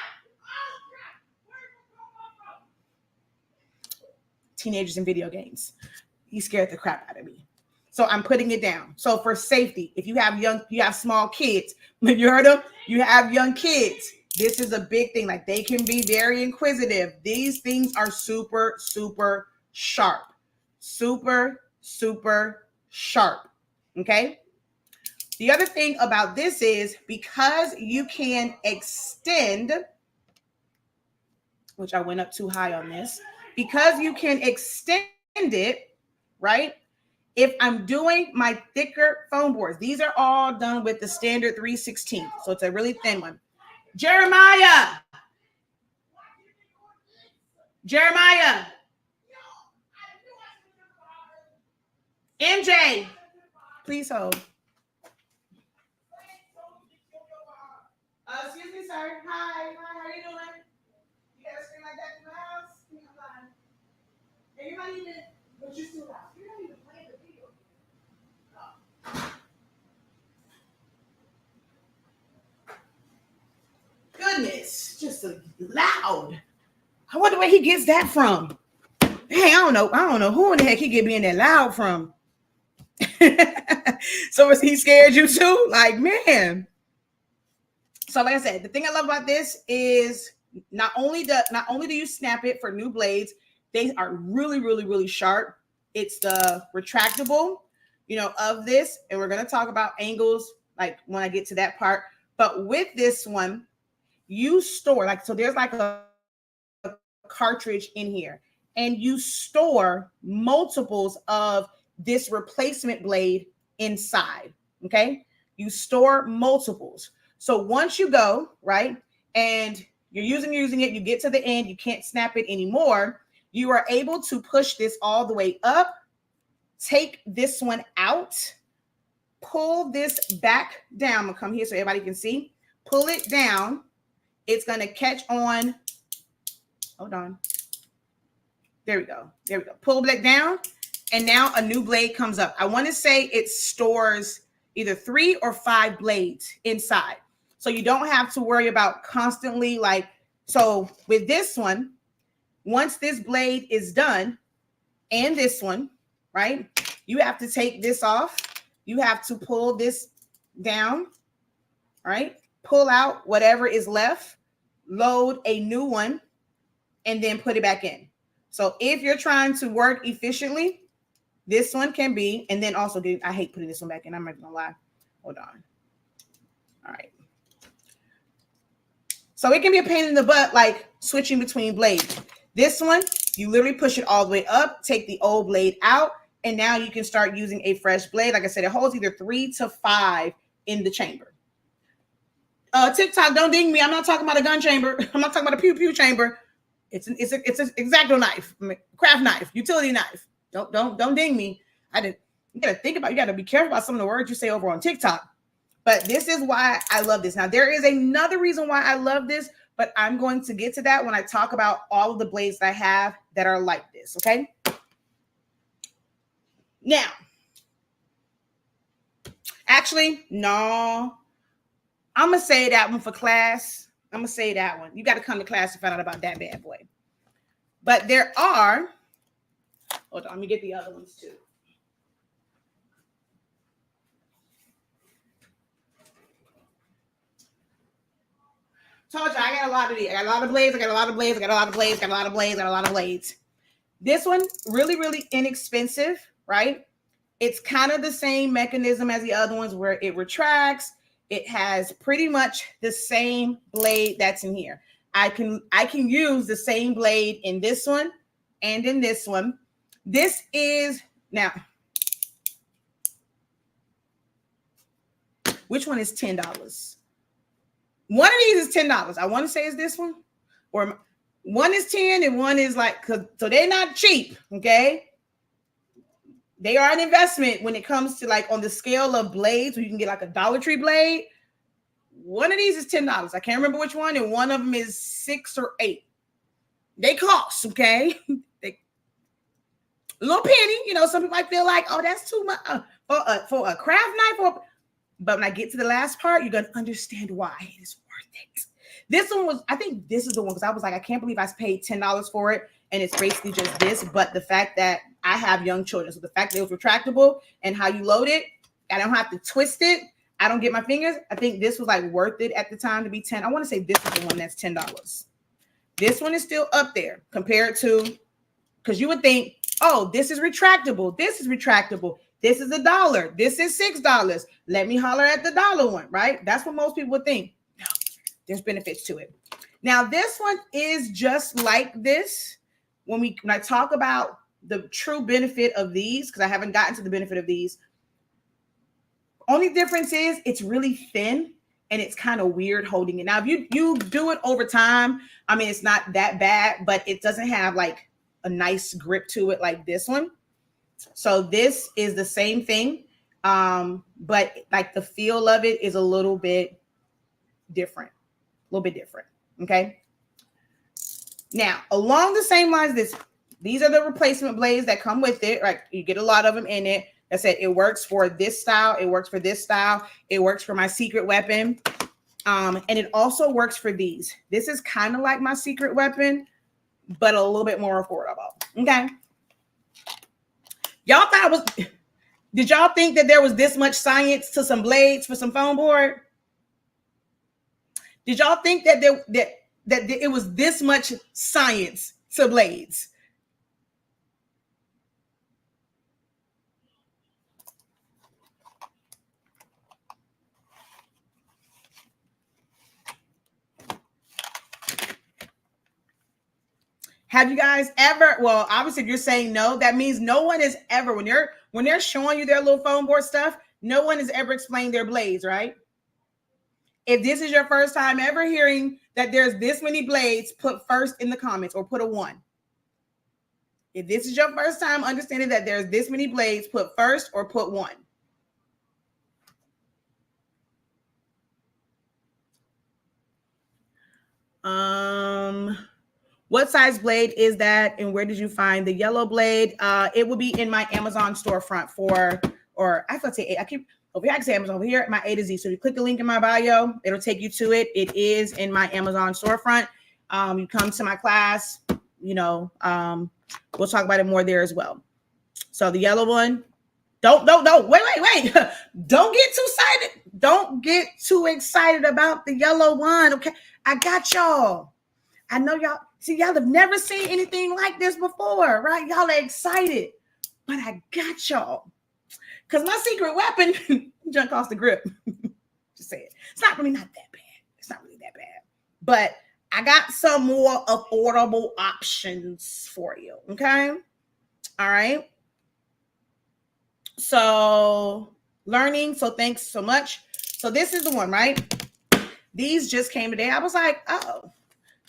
Teenagers in video games. He scared the crap out of me. So I'm putting it down. So for safety, if you have small kids, you heard them, you have young kids. This is a big thing. Like, they can be very inquisitive. These things are super, super sharp. Super, super sharp. Okay. The other thing about this is because you can extend, which I went up too high on this, because you can extend it, right? If I'm doing my thicker foam boards, these are all done with the standard 3/16. So it's a really thin one. Jeremiah. MJ, please hold. Excuse me, sir. Hi, how are you doing? You got a screen like that in the house? And you're not even, but you're still out. You're not even playing the video. Oh. Goodness, just so loud. I wonder where he gets that from. Hey, I don't know who in the heck he get being that loud from. So is he scared you too? Like, man. So like I said, the thing I love about this is not only do you snap it for new blades, they are really, really, really sharp. It's the retractable, of this, and we're going to talk about angles like when I get to that part. But with this one, you store so there's like a cartridge in here, and you store multiples of this replacement blade inside. Okay, you store multiples. So once you go right and you're using it, you get to the end, you can't snap it anymore, you are able to push this all the way up, take this one out, pull this back down. I'm gonna come here so everybody can see. Pull it down. It's gonna catch on. Hold on. There we go. Pull it down, and now a new blade comes up. I want to say it stores either 3 or 5 blades inside. So you don't have to worry about constantly so with this one, once this blade is done, and this one, right, you have to take this off. You have to pull this down, right? Pull out whatever is left, load a new one, and then put it back in. So if you're trying to work efficiently, this one can be, and then also I hate putting this one back in. I'm not gonna lie. Hold on. All right. So it can be a pain in the butt, like switching between blades. This one, you literally push it all the way up, take the old blade out, and now you can start using a fresh blade. Like I said, it holds either 3 to 5 in the chamber. TikTok, don't ding me. I'm not talking about a gun chamber. I'm not talking about a pew chamber. It's an X-Acto knife, craft knife, utility knife. Don't ding me. You gotta be careful about some of the words you say over on TikTok. But this is why I love this. Now, there is another reason why I love this, but I'm going to get to that when I talk about all of the blades that I have that are like this, okay? Now, actually, no. I'm going to say that one for class. I'm going to say that one. You got to come to class to find out about that bad boy. But there are, hold on, let me get the other ones too. Told you I got a lot of these. I got a lot of blades. This one, really, really inexpensive, right? It's kind of the same mechanism as the other ones where it retracts. It has pretty much the same blade that's in here. I can use the same blade in this one and in this one. This is, now, which one is $10? One of these is $10. I want to say it's this one, or one is 10 and one is so they're not cheap. Okay. They are an investment when it comes to on the scale of blades where you can get a Dollar Tree blade. One of these is $10. I can't remember which one. And one of them is 6 or 8. They cost. Okay. a little penny. You know, some people might feel like, oh, that's too much for a craft knife. But when I get to the last part, you're gonna understand why it is worth it. This one was, I think this is the one because I was like, I can't believe I paid $10 for it, and it's basically just this. But the fact that I have young children, so the fact that it was retractable and how you load it, I don't have to twist it. I don't get my fingers. I think this was like worth it at the time to be 10. I want to say this is the one that's $10. This one is still up there compared to, because you would think, oh, this is retractable. This is retractable. This is $1. This is $6. Let me holler at the dollar one, right? That's what most people would think. No, there's benefits to it. Now, this one is just like this. When I talk about the true benefit of these, because I haven't gotten to the benefit of these, only difference is it's really thin and it's kind of weird holding it. Now, if you do it over time, I mean, it's not that bad, but it doesn't have like a nice grip to it like this one. So this is the same thing, but like the feel of it is a little bit different, okay? Now, along the same lines, these are the replacement blades that come with it, right? You get a lot of them in it. I said it works for this style. It works for this style. It works for my secret weapon. And it also works for these. This is kind of like my secret weapon, but a little bit more affordable. Okay. Y'all did y'all think that there was this much science to some blades for some foam board? Did y'all think that that it was this much science to blades? Have you guys ever, well, obviously if you're saying no, that means no one has ever, when they're showing you their little foam board stuff, no one has ever explained their blades, right? If this is your first time ever hearing that there's this many blades, put first in the comments or put a 1. If this is your first time understanding that there's this many blades, put first or put 1. What size blade is that, and where did you find the yellow blade? It will be in my Amazon storefront I can say Amazon over here at my A to Z. So you click the link in my bio, it'll take you to it. It is in my Amazon storefront. You come to my class, we'll talk about it more there as well. So the yellow one, don't wait. Don't get too excited. Don't get too excited about the yellow one. Okay, I got y'all. I know y'all. See, y'all have never seen anything like this before, right? Y'all are excited, but I got y'all. Because my secret weapon, junk off the grip. Just say it. It's not really not that bad. But I got some more affordable options for you, okay? All right. So learning. So thanks so much. So this is the one, right? These just came today. I was like, oh,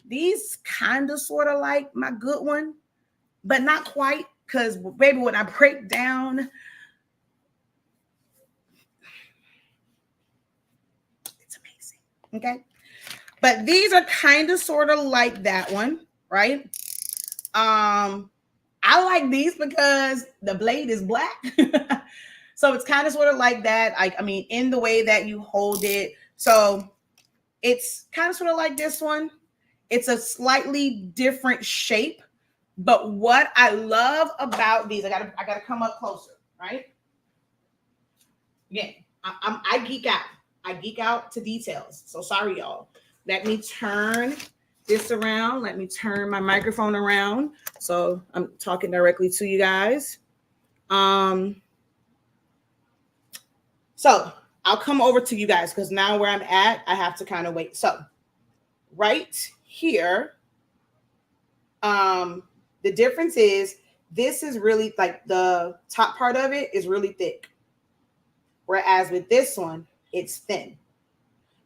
these kind of sort of like my good one, but not quite. Because baby, when I break down, it's amazing. Okay. But these are kind of sort of like that one, right? I like these because the blade is black. So it's kind of sort of like that. I mean, in the way that you hold it. So it's kind of sort of like this one. It's a slightly different shape. But what I love about these, I gotta come up closer, right? Again, I geek out. I geek out to details. So sorry, y'all. Let me turn this around. Let me turn my microphone around. So I'm talking directly to you guys. So I'll come over to you guys because now where I'm at, I have to kind of wait. So right here, the difference is this is really like the top part of it is really thick. Whereas with this one, it's thin.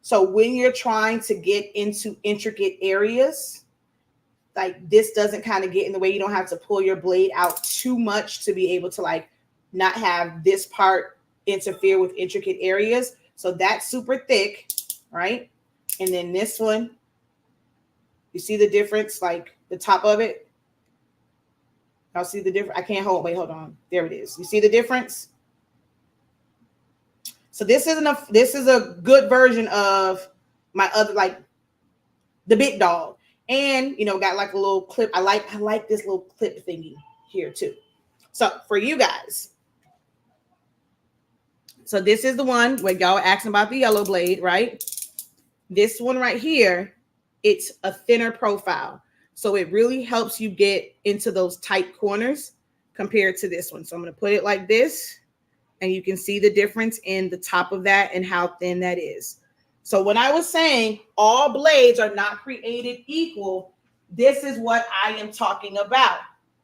So when you're trying to get into intricate areas, like this doesn't kind of get in the way. You don't have to pull your blade out too much to be able to like not have this part interfere with intricate areas. So that's super thick, right? And then this one, you see the difference, like the top of it? Y'all see the difference? I can't hold. Wait, hold on. There it is. You see the difference? So this isn't a. This is a good version of my other, like the big dog, and got like a little clip. I like this little clip thingy here too. So for you guys, so this is the one where y'all are asking about the yellow blade, right? This one right here, it's a thinner profile. So it really helps you get into those tight corners compared to this one. So I'm going to put it like this, and you can see the difference in the top of that and how thin that is. So when I was saying all blades are not created equal, this is what I am talking about.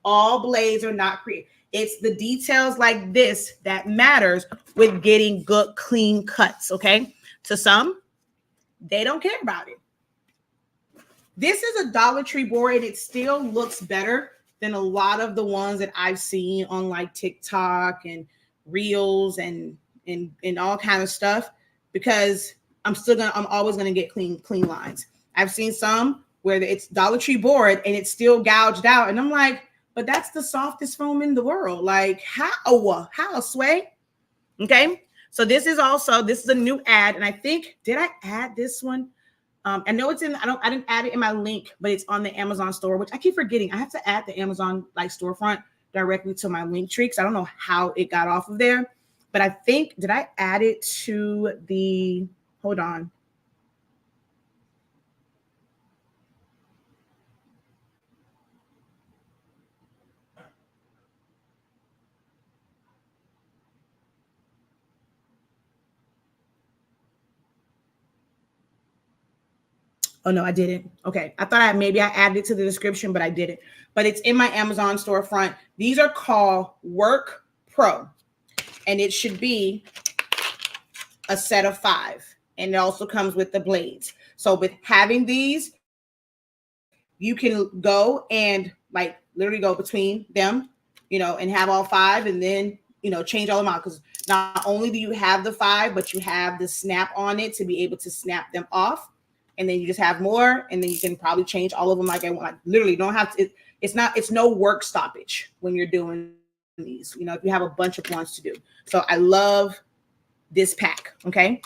All blades are not created. It's the details like this that matters with getting good, clean cuts, okay? To some, they don't care about it. This is a Dollar Tree board, and it still looks better than a lot of the ones that I've seen on like TikTok and Reels and all kind of stuff, because I'm always gonna get clean lines. I've seen some where it's Dollar Tree board and it's still gouged out, and I'm like, but that's the softest foam in the world. Like how sway? Okay. So this is a new ad, and I think, did I add this one? I know it's I didn't add it in my link, but it's on the Amazon store, which I keep forgetting. I have to add the Amazon like storefront directly to my link tree, because I don't know how it got off of there. But I think, did I add it to the, hold on. Oh, no, I didn't. Okay. I thought maybe I added it to the description, but I didn't. But it's in my Amazon storefront. These are called Work Pro, and it should be a set of 5. And it also comes with the blades. So with having these, you can go and like literally go between them, and have all 5, and then, change all them out. Because not only do you have the 5, but you have the snap on it to be able to snap them off. And then you just have more, and then you can probably change all of them like I want. Literally don't have to, it's no work stoppage when you're doing these, if you have a bunch of ones to do. So I love this pack. Okay.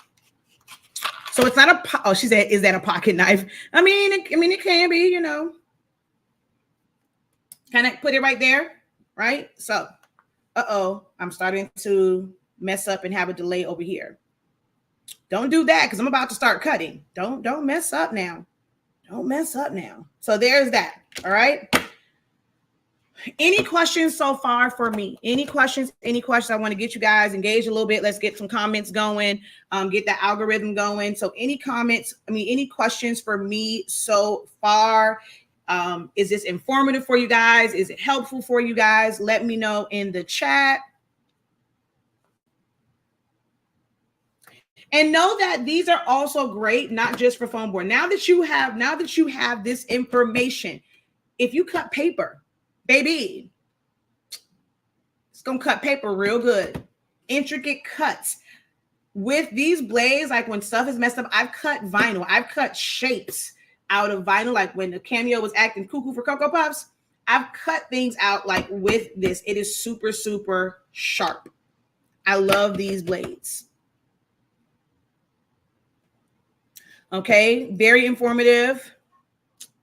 So it's not oh, she said, is that a pocket knife? I mean, it can be, kind of put it right there. Right. So, I'm starting to mess up and have a delay over here. Don't do that, because I'm about to start cutting. Don't mess up now. Don't mess up now. So there's that. All right. Any questions so far for me? Any questions? I want to get you guys engaged a little bit. Let's get some comments going. Get the algorithm going. So any comments? Any questions for me so far? Is this informative for you guys? Is it helpful for you guys? Let me know in the chat. And know that these are also great, not just for Foamboard. Now that you have this information, if you cut paper, baby, it's gonna cut paper real good. Intricate cuts with these blades. Like when stuff is messed up, I've cut vinyl. I've cut shapes out of vinyl. Like when the Cameo was acting cuckoo for Cocoa Puffs, I've cut things out like with this. It is super, super sharp. I love these blades. Okay, very informative,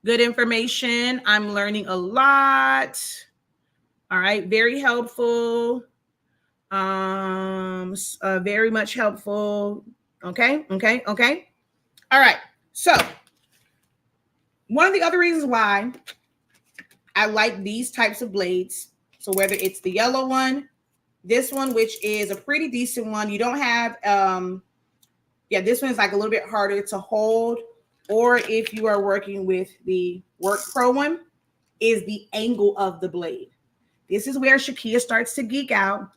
good information. I'm learning a lot. All right, very helpful. Very much helpful. Okay. All right, so one of the other reasons why I like these types of blades, so whether it's the yellow one, this one, which is a pretty decent one, you don't have, this one is like a little bit harder to hold, or if you are working with the Work Pro one, is the angle of the blade. This is where Shakia starts to geek out.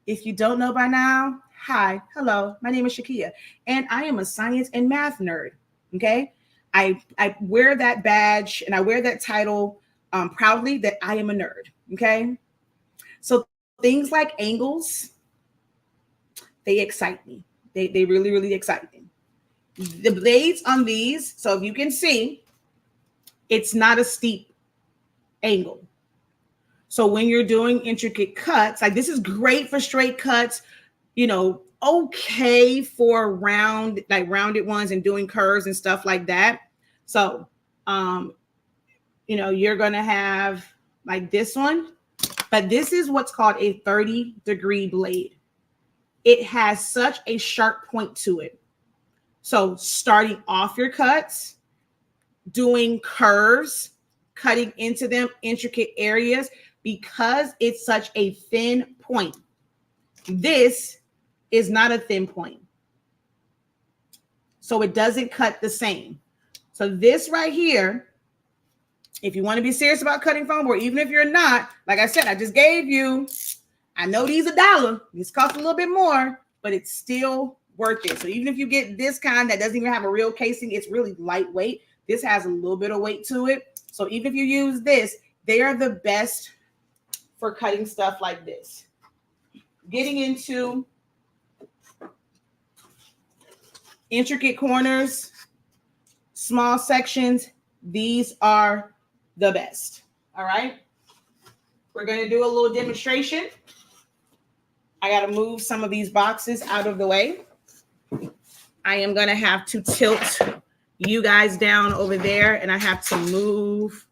If you don't know by now, hi, hello, my name is Shakia, and I am a science and math nerd, okay? I wear that badge and I wear that title proudly, that I am a nerd, okay? So things like angles, they excite me. They really, really excite me. The blades on these, so if you can see, it's not a steep angle. So when you're doing intricate cuts, like this is great for straight cuts, you know, okay for rounded ones and doing curves and stuff like that. So, you know, you're going to have like this one, but this is what's called a 30-degree blade. It has such a sharp point to it. So starting off your cuts, doing curves, cutting into them, intricate areas, because it's such a thin point. This is not a thin point. So it doesn't cut the same. So this right here, if you want to be serious about cutting foam board, even if you're not, like I said, I just gave you, I know these $1. This costs a little bit more, but it's still worth it. So even if you get this kind that doesn't even have a real casing, it's really lightweight. This has a little bit of weight to it. So even if you use this, they are the best for cutting stuff like this. Getting into intricate corners, small sections, these are the best. All right. We're going to do a little demonstration. I got to move some of these boxes out of the way. I am going to have to tilt you guys down over there, and I have to move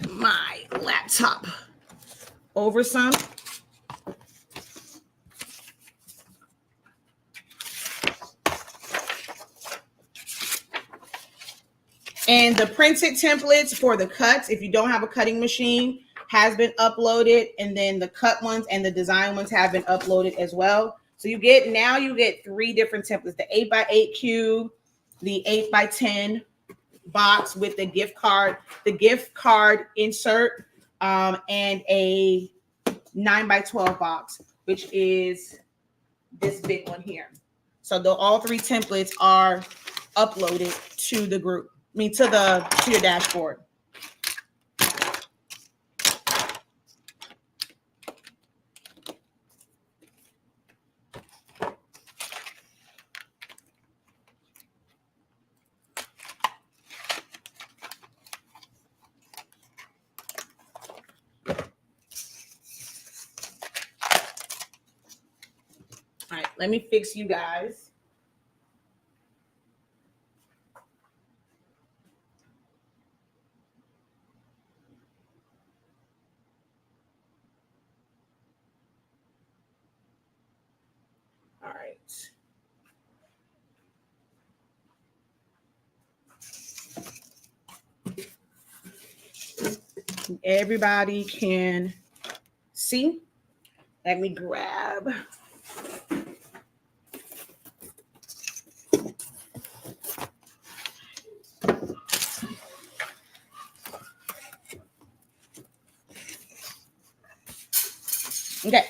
my laptop over some. And the printed templates for the cuts, if you don't have a cutting machine, has been uploaded. And then the cut ones and the design ones have been uploaded as well. So you get 3 different templates: the 8x8 cube, the 8x10 box with the gift card insert, and a 9x12 box, which is this big one here. So all 3 templates are uploaded to the group. To your dashboard. All right, let me fix you guys. All right. Everybody can see. Let me grab. Okay.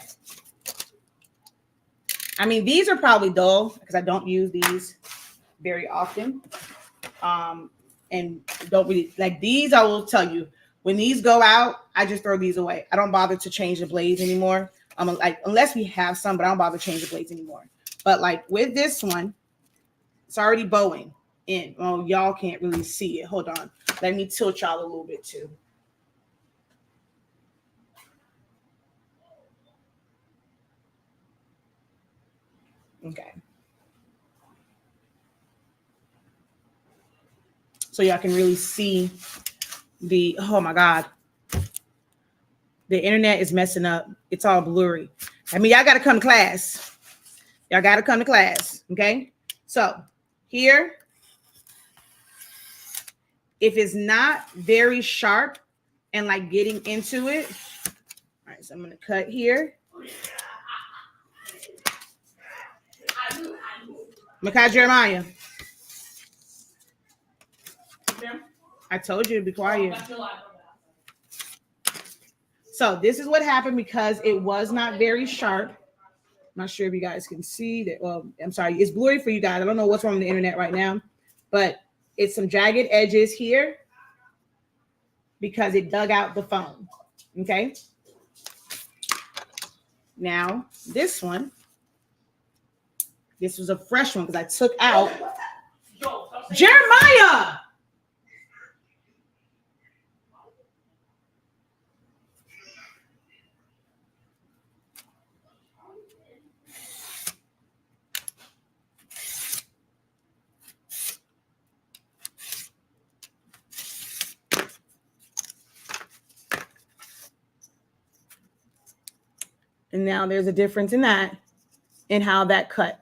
I mean, these are probably dull because I don't use these very often. And don't really like these. I will tell you, when these go out, I just throw these away. I don't bother to change the blades anymore. Like, unless we have some, but I don't bother to change the blades anymore. But like with this one, it's already bowing in. Oh, y'all can't really see it. Hold on. Let me tilt y'all a little bit too. Okay. So y'all can really see the, oh my God. The internet is messing up. It's all blurry. I mean, y'all got to come to class. Y'all got to come to class. Okay. So here, if it's not very sharp and like getting into it. All right. So I'm going to cut here. Makai Jeremiah. I told you to be quiet. So this is what happened because it was not very sharp. I'm not sure if you guys can see that. Well, I'm sorry. It's blurry for you guys. I don't know what's wrong with the internet right now, but it's some jagged edges here because it dug out the foam. Okay. Now this one, this was a fresh one because I took out Jeremiah. And now there's a difference in that, in how that cut.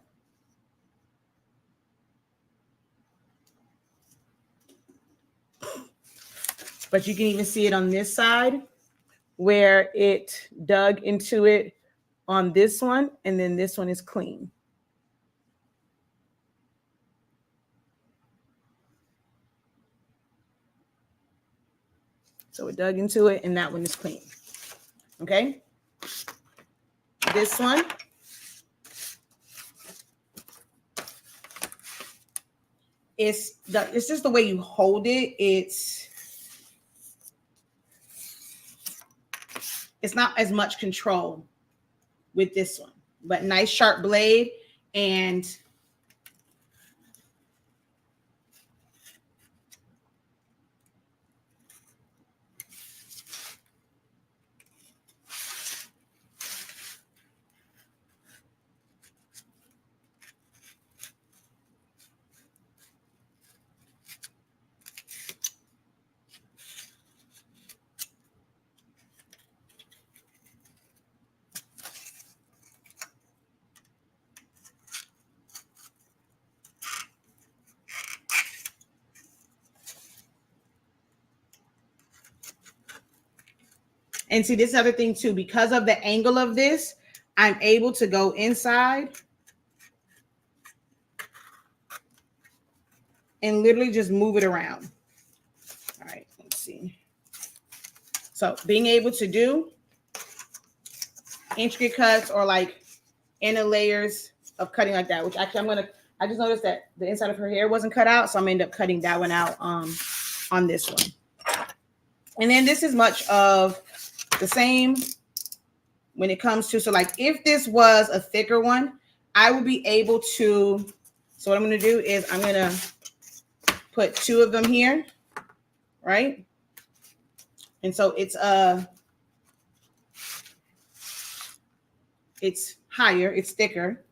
But you can even see it on this side where it dug into it on this one, and then this one is clean. So it dug into it, and that one is clean. Okay. This one, it's just the way you hold it. It's not as much control with this one, but nice sharp blade. And see, this other thing too, because of the angle of this, I'm able to go inside and literally just move it around. All right, let's see. So being able to do intricate cuts or like inner layers of cutting like that, which actually I just noticed that the inside of her hair wasn't cut out, so I'm gonna end up cutting that one out on this one. And then this is much of the same when it comes to, so like if this was a thicker one, I would be able to, so what I'm going to do is I'm going to put 2 of them here, right? And so it's higher, it's thicker.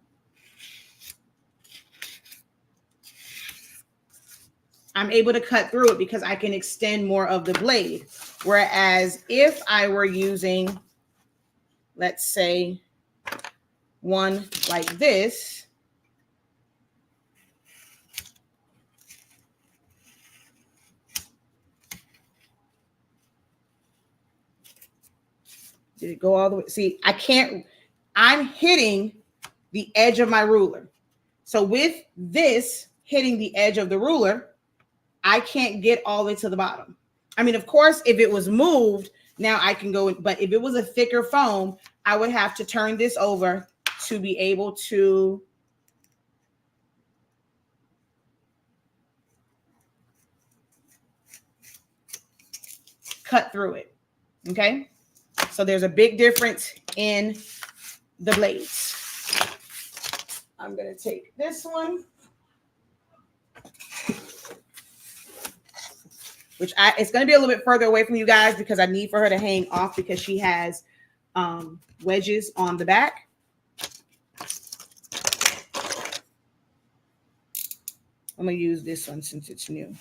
I'm able to cut through it because I can extend more of the blade. Whereas if I were using, let's say, one like this, did it go all the way? See, I'm hitting the edge of my ruler. So with this hitting the edge of the ruler, I can't get all the way to the bottom. I mean, of course, if it was moved, now I can go, but if it was a thicker foam, I would have to turn this over to be able to cut through it. Okay. So there's a big difference in the blades. I'm going to take this one, which it's going to be a little bit further away from you guys because I need for her to hang off because she has wedges on the back. I'm going to use this one since it's new.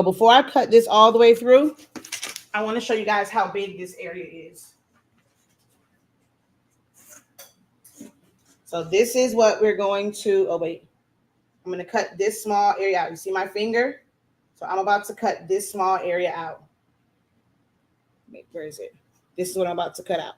Before I cut this all the way through, I want to show you guys how big this area is. So this is what we're going to, oh wait, I'm going to cut this small area out. You see my finger? So I'm about to cut this small area out. Wait, where is it? This is what I'm about to cut out.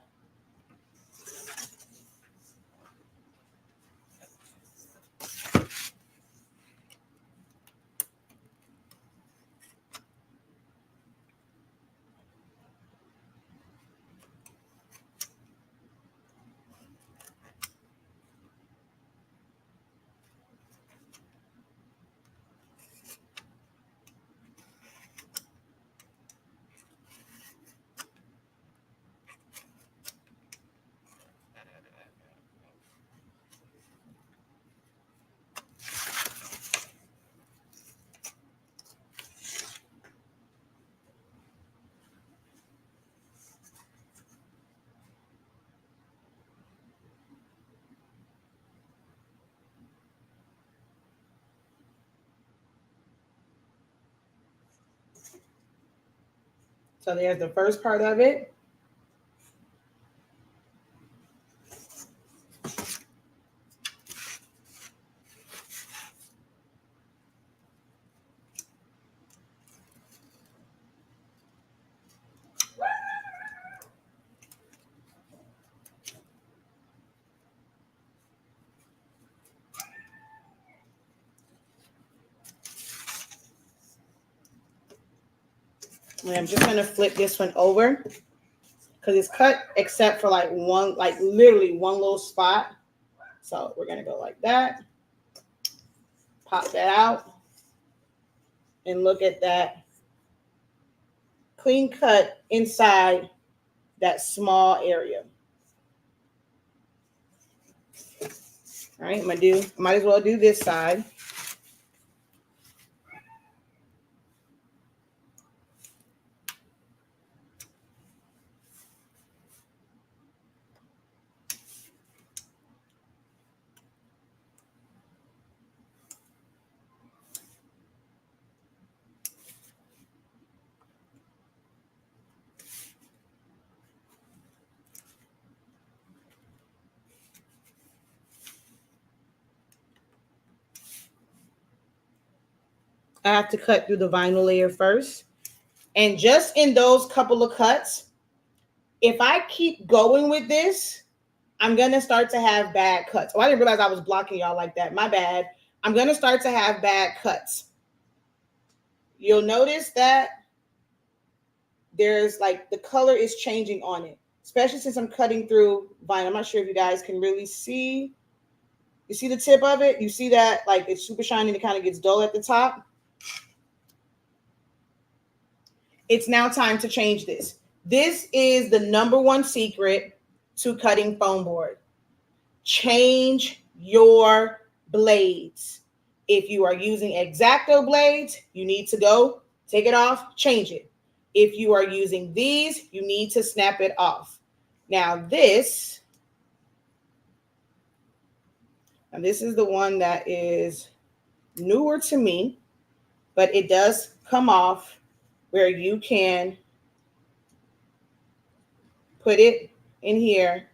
So there's the first part of it. And I'm just going to flip this one over because it's cut except for like one, like literally one little spot. So we're going to go like that. Pop that out. And look at that clean cut inside that small area. All right, might as well do this side. I have to cut through the vinyl layer first. And just in those couple of cuts, if I keep going with this, I'm going to start to have bad cuts. Oh, I didn't realize I was blocking y'all like that. My bad. I'm going to start to have bad cuts. You'll notice that there's like the color is changing on it, especially since I'm cutting through vinyl. I'm not sure if you guys can really see. You see the tip of it? You see that like it's super shiny and it kind of gets dull at the top? It's now time to change this. This is the number one secret to cutting foam board. Change your blades. If you are using X-Acto blades, you need to go take it off, change it. If you are using these, you need to snap it off. Now this is the one that is newer to me, but it does come off where you can put it in here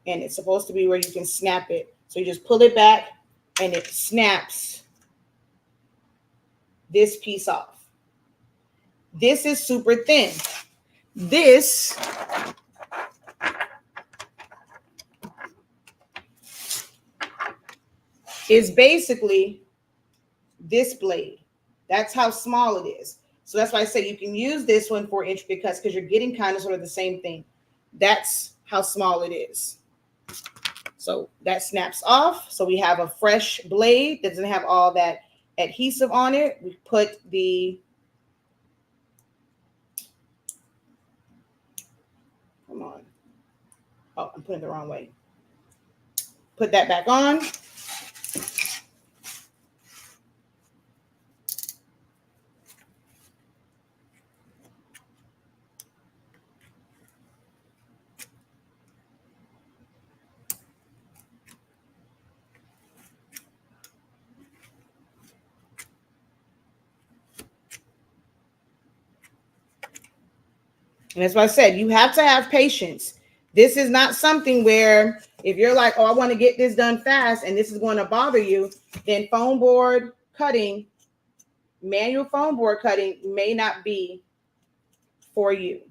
and it's supposed to be where you can snap it. So you just pull it back and it snaps this piece off. This is super thin. This is basically this blade. That's how small it is. So that's why I say you can use this one for intricate cuts because you're getting kind of sort of the same thing. That's how small it is. So that snaps off. So we have a fresh blade that doesn't have all that adhesive on it. We put the, come on. Oh, I'm putting it the wrong way. Put that back on. And that's why I said you have to have patience. This is not something where if you're like, oh, I want to get this done fast and this is going to bother you, then foam board cutting, manual foam board cutting may not be for you.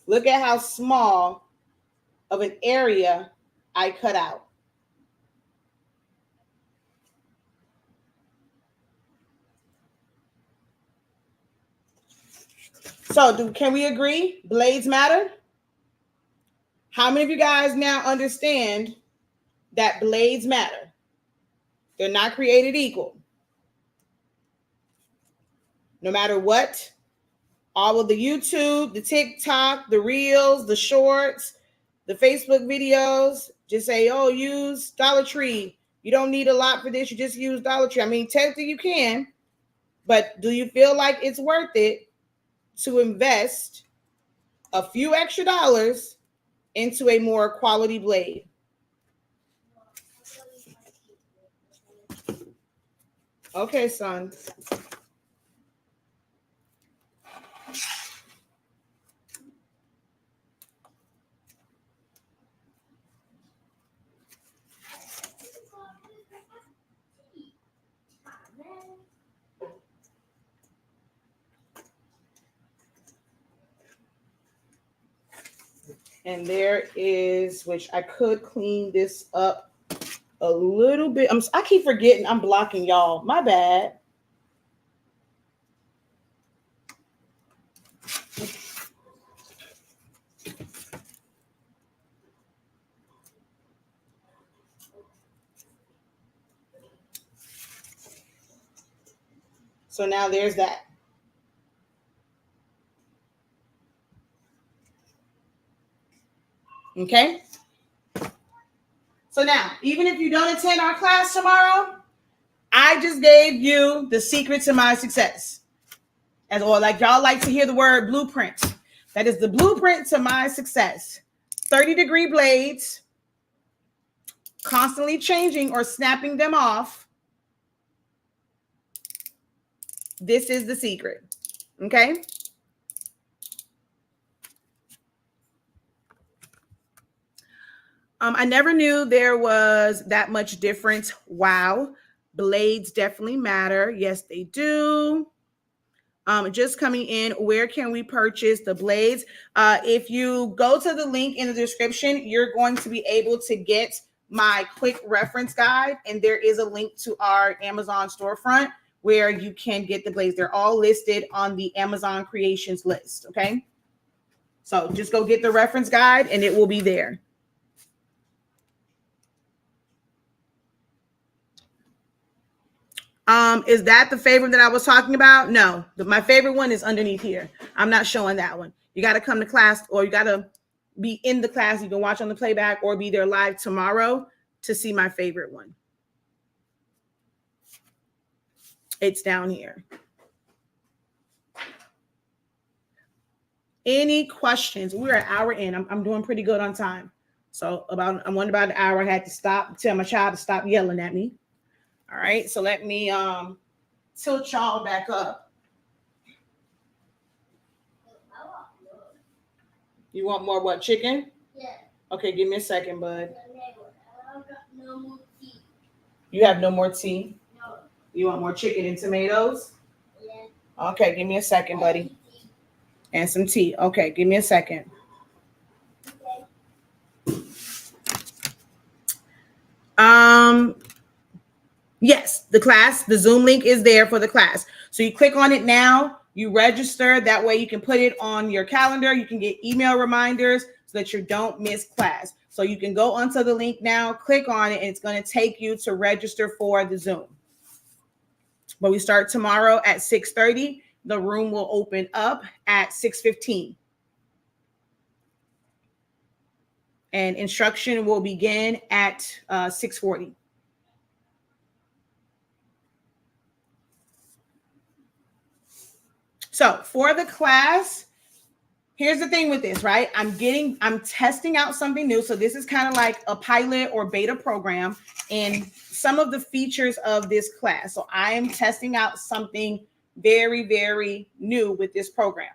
Look at how small of an area I cut out. So can we agree blades matter? How many of you guys now understand that blades matter? They're not created equal. No matter what, all of the YouTube, the TikTok, the Reels, the Shorts, the Facebook videos, just say, oh, use Dollar Tree. You don't need a lot for this. You just use Dollar Tree. I mean, technically you can, but do you feel like it's worth it to invest a few extra dollars into a more quality blade? Okay, son. And there is, which I could clean this up a little bit. I keep forgetting I'm blocking y'all. My bad. So now there's that. Okay. So now, even if you don't attend our class tomorrow, I just gave you the secret to my success. As or like y'all like to hear the word blueprint. That is the blueprint to my success. 30-degree blades, constantly changing or snapping them off. This is the secret. Okay. I never knew there was that much difference. Wow. Blades definitely matter. Yes, they do. Just coming in, where can we purchase the blades? If you go to the link in the description, you're going to be able to get my quick reference guide. And there is a link to our Amazon storefront where you can get the blades. They're all listed on the Amazon creations list. Okay. So just go get the reference guide and it will be there. Is that the favorite that I was talking about? No, my favorite one is underneath here. I'm not showing that one. You got to come to class, or you got to be in the class. You can watch on the playback or be there live tomorrow to see my favorite one. It's down here. Any questions? We're an hour in. I'm doing pretty good on time. So I'm wondering about an hour. I had to tell my child to stop yelling at me. All right, so let me tilt y'all back up. You want more what, chicken? Yeah. Okay, give me a second, bud. I got no more tea. You have no more tea? No. You want more chicken and tomatoes? Yeah. Okay, give me a second, buddy. And some tea. Okay, give me a second. Okay. Yes, the class, the Zoom link is there for the class. So you click on it now, you register. That way you can put it on your calendar. You can get email reminders so that you don't miss class. So you can go onto the link now, click on it, and it's going to take you to register for the Zoom. But we start tomorrow at 6:30. The room will open up at 6:15. And instruction will begin at 6:40. So for the class, here's the thing with this, right? I'm testing out something new. So this is kind of like a pilot or beta program and some of the features of this class. So I am testing out something very, very new with this program.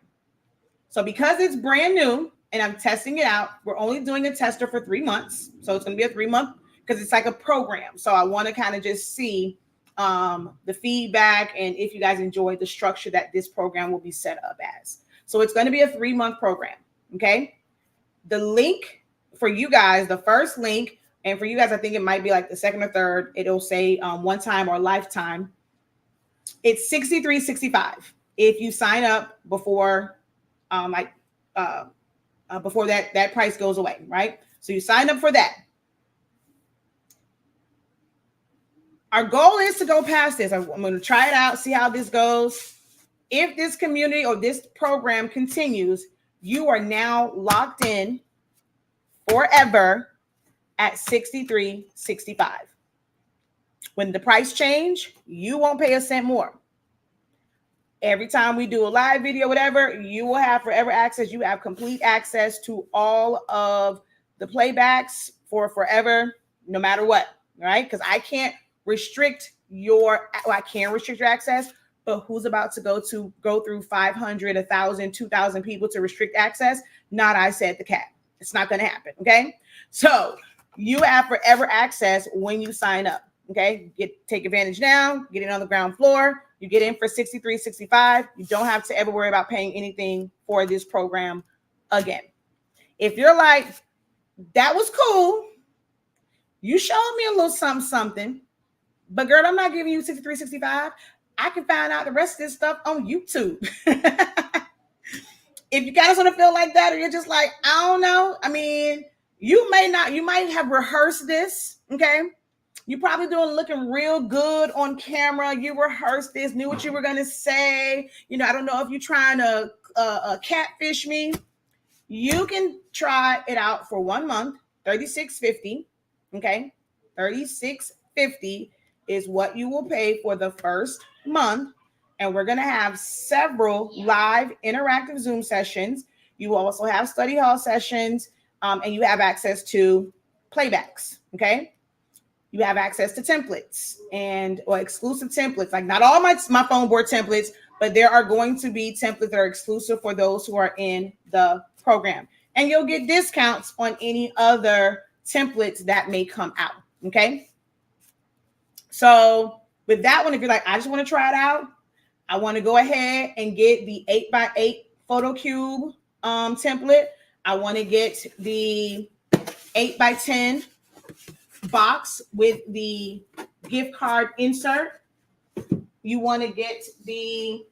So because it's brand new and I'm testing it out, we're only doing a tester for 3 months. So it's going to be a 3-month because it's like a program. So I want to kind of just see the feedback and if you guys enjoy the structure that this program will be set up as. So it's going to be a 3-month program. Okay. The link for you guys, the first link, and for you guys, I think it might be like the second or third, it'll say one time or lifetime. It's $63.65 if you sign up before before that price goes away, right? So you sign up for that. Our goal is to go past this. I'm going to try it out, see how this goes. If this community or this program continues, you are now locked in forever at $63.65. When the price change, you won't pay a cent more. Every time we do a live video, whatever, you will have forever access. You have complete access to all of the playbacks for forever, no matter what, right? Because I can't restrict I can restrict your access, but who's about to go through 500, 1,000, 2,000 people to restrict access? Not I said the cat. It's not going to happen, okay? So you have forever access when you sign up, okay? Take advantage now, get it on the ground floor. You get in for $63.65. You don't have to ever worry about paying anything for this program again. If you're like, that was cool, you showed me a little something, but girl, I'm not giving you 6365. I can find out the rest of this stuff on YouTube. If you guys want to feel like that, or you're just like, I don't know. I mean, you might have rehearsed this. Okay. You probably looking real good on camera. You rehearsed this, knew what you were going to say. I don't know if you're trying to catfish me. You can try it out for 1 month, $36.50. Okay. $36.50 is what you will pay for the first month. And we're going to have several live interactive Zoom sessions. You will also have study hall sessions, and you have access to playbacks. Okay. You have access to templates or exclusive templates. Like not all my Foamboard templates, but there are going to be templates that are exclusive for those who are in the program. And you'll get discounts on any other templates that may come out. Okay. So with that one, if you're like, I just want to try it out, I want to go ahead and get the 8x8 photo cube template. I want to get the 8x10 box with the gift card insert. You want to get the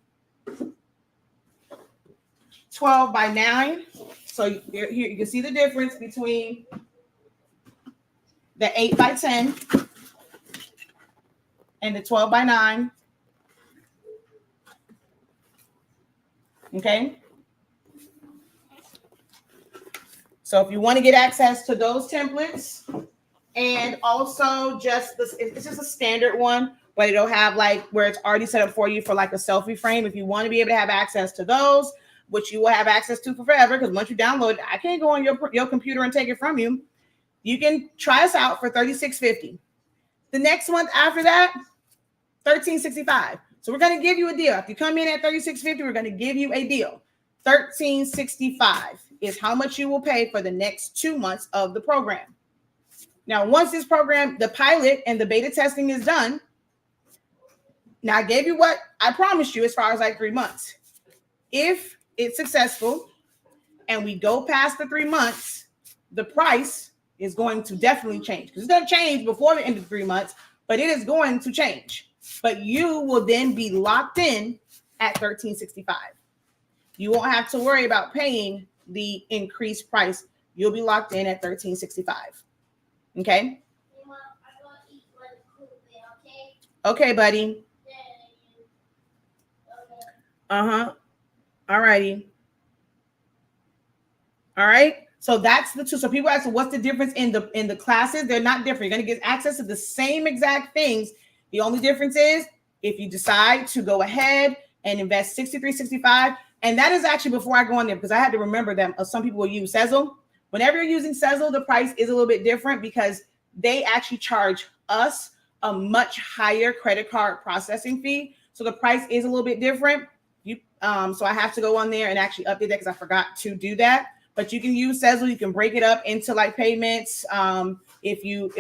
12x9. So here you can see the difference between the 8x10 and the 12x9. Okay. So if you want to get access to those templates, and also it's just a standard one, but it'll have like where it's already set up for you for like a selfie frame. If you want to be able to have access to those, which you will have access to for forever, because once you download it, I can't go on your computer and take it from you. You can try us out for $36.50. The next month after that, $13.65. So we're going to give you a deal. If you come in at $36.50, we're going to give you a deal. $13.65 is how much you will pay for the next 2 months of the program. Now, once this program, the pilot and the beta testing is done, now I gave you what I promised you as far as like 3 months. If it's successful and we go past the 3 months, the price is going to definitely change, because it's going to change before the end of 3 months, but it is going to change. But you will then be locked in at $13.65. You won't have to worry about paying the increased price. You'll be locked in at $13.65. Okay? Okay, buddy. Uh-huh. All righty. All right. So that's the two. So people ask, what's the difference in the classes? They're not different. You're going to get access to the same exact things. The only difference is if you decide to go ahead and invest $63.65, and that is actually before I go on there, because I had to remember that some people will use Sezzle. Whenever you're using Sezzle, the price is a little bit different because they actually charge us a much higher credit card processing fee. So the price is a little bit different. So I have to go on there and actually update that because I forgot to do that. But you can use Sezzle. You can break it up into like payments if you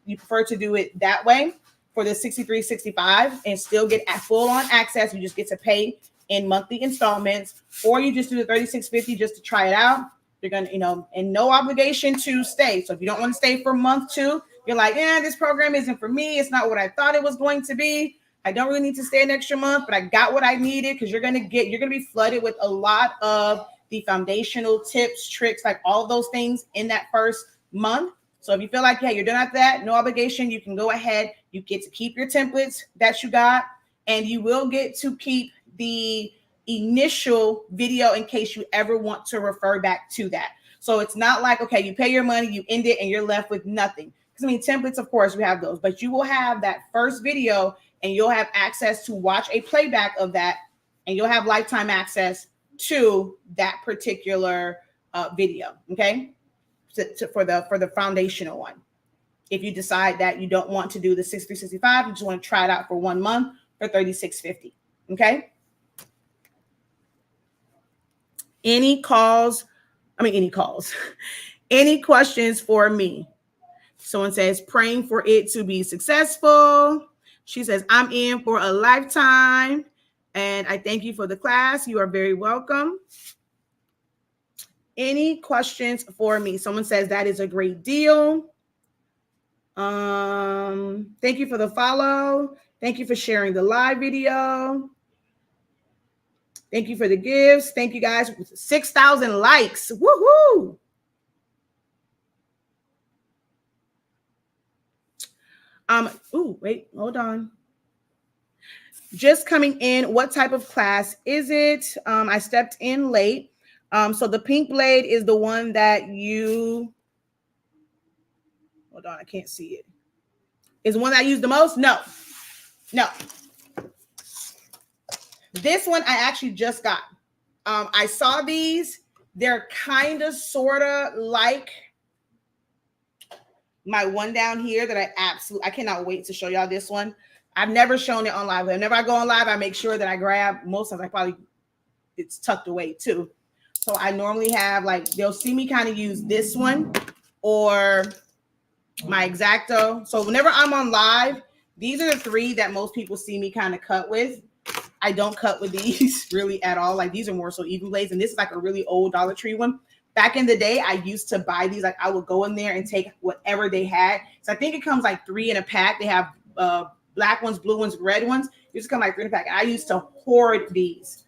prefer to do it that way for the $63.65 and still get full on access. You just get to pay in monthly installments, or you just do the $36.50 just to try it out. You're gonna, and no obligation to stay. So if you don't want to stay for month 2, you're like, this program isn't for me. It's not what I thought it was going to be. I don't really need to stay an extra month, but I got what I needed, because you're gonna be flooded with a lot of the foundational tips, tricks, like all of those things in that first month. So if you feel like, you're done after that, no obligation, you can go ahead. You get to keep your templates that you got, and you will get to keep the initial video in case you ever want to refer back to that. So it's not like, okay, you pay your money, you end it, and you're left with nothing. Because templates, of course, we have those, but you will have that first video, and you'll have access to watch a playback of that, and you'll have lifetime access to that particular video. Okay, for the foundational one. If you decide that you don't want to do the $63.65, you just want to try it out for 1 month for $36.50. Okay. Any questions for me? Someone says, praying for it to be successful. She says, I'm in for a lifetime, and I thank you for the class. You are very welcome. Any questions for me? Someone says that is a great deal. Thank you for the follow. Thank you for sharing the live video. Thank you for the gifts. Thank you guys. 6,000 likes. Woohoo! Wait, hold on. Just coming in. What type of class is it? I stepped in late. So the pink blade is the one that you, hold on, I can't see it. Is the one that I use the most? No. This one I actually just got. I saw these. They're kind of, sort of like my one down here that I cannot wait to show y'all this one. I've never shown it on live. Whenever I go on live, I make sure that I grab, most times it's tucked away too. So I normally have, like, they'll see me kind of use this one or my X-Acto. So whenever I'm on live, these are the three that most people see me kind of cut with. I don't cut with these really at all. Like, these are more so even blades. And this is like a really old Dollar Tree one. Back in the day, I used to buy these. Like, I would go in there and take whatever they had. So I think it comes like 3 in a pack. They have black ones, blue ones, red ones. It used to come like 3 in a pack. I used to hoard these.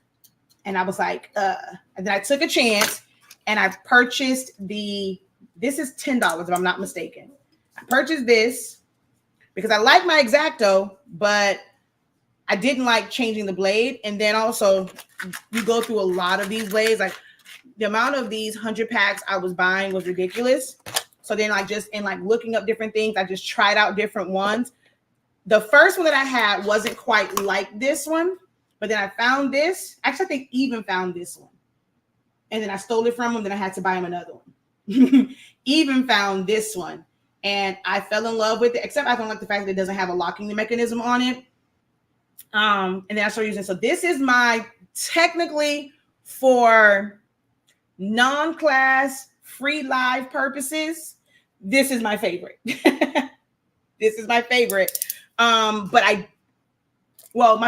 And I was like, and then I took a chance and I purchased this is $10 if I'm not mistaken. I purchased this because I like my X-Acto, but I didn't like changing the blade. And then also you go through a lot of these blades. Like, the amount of these 100 packs I was buying was ridiculous. So then, like, just in like looking up different things, I just tried out different ones. The first one that I had wasn't quite like this one, but then I found this. Actually, I think even found this one. And then I stole it from him. Then I had to buy him another one. Even found this one. And I fell in love with it, except I don't like the fact that it doesn't have a locking mechanism on it. And then I started using it. So this is my, technically, for non-class free live purposes, this is my favorite. This is my favorite. My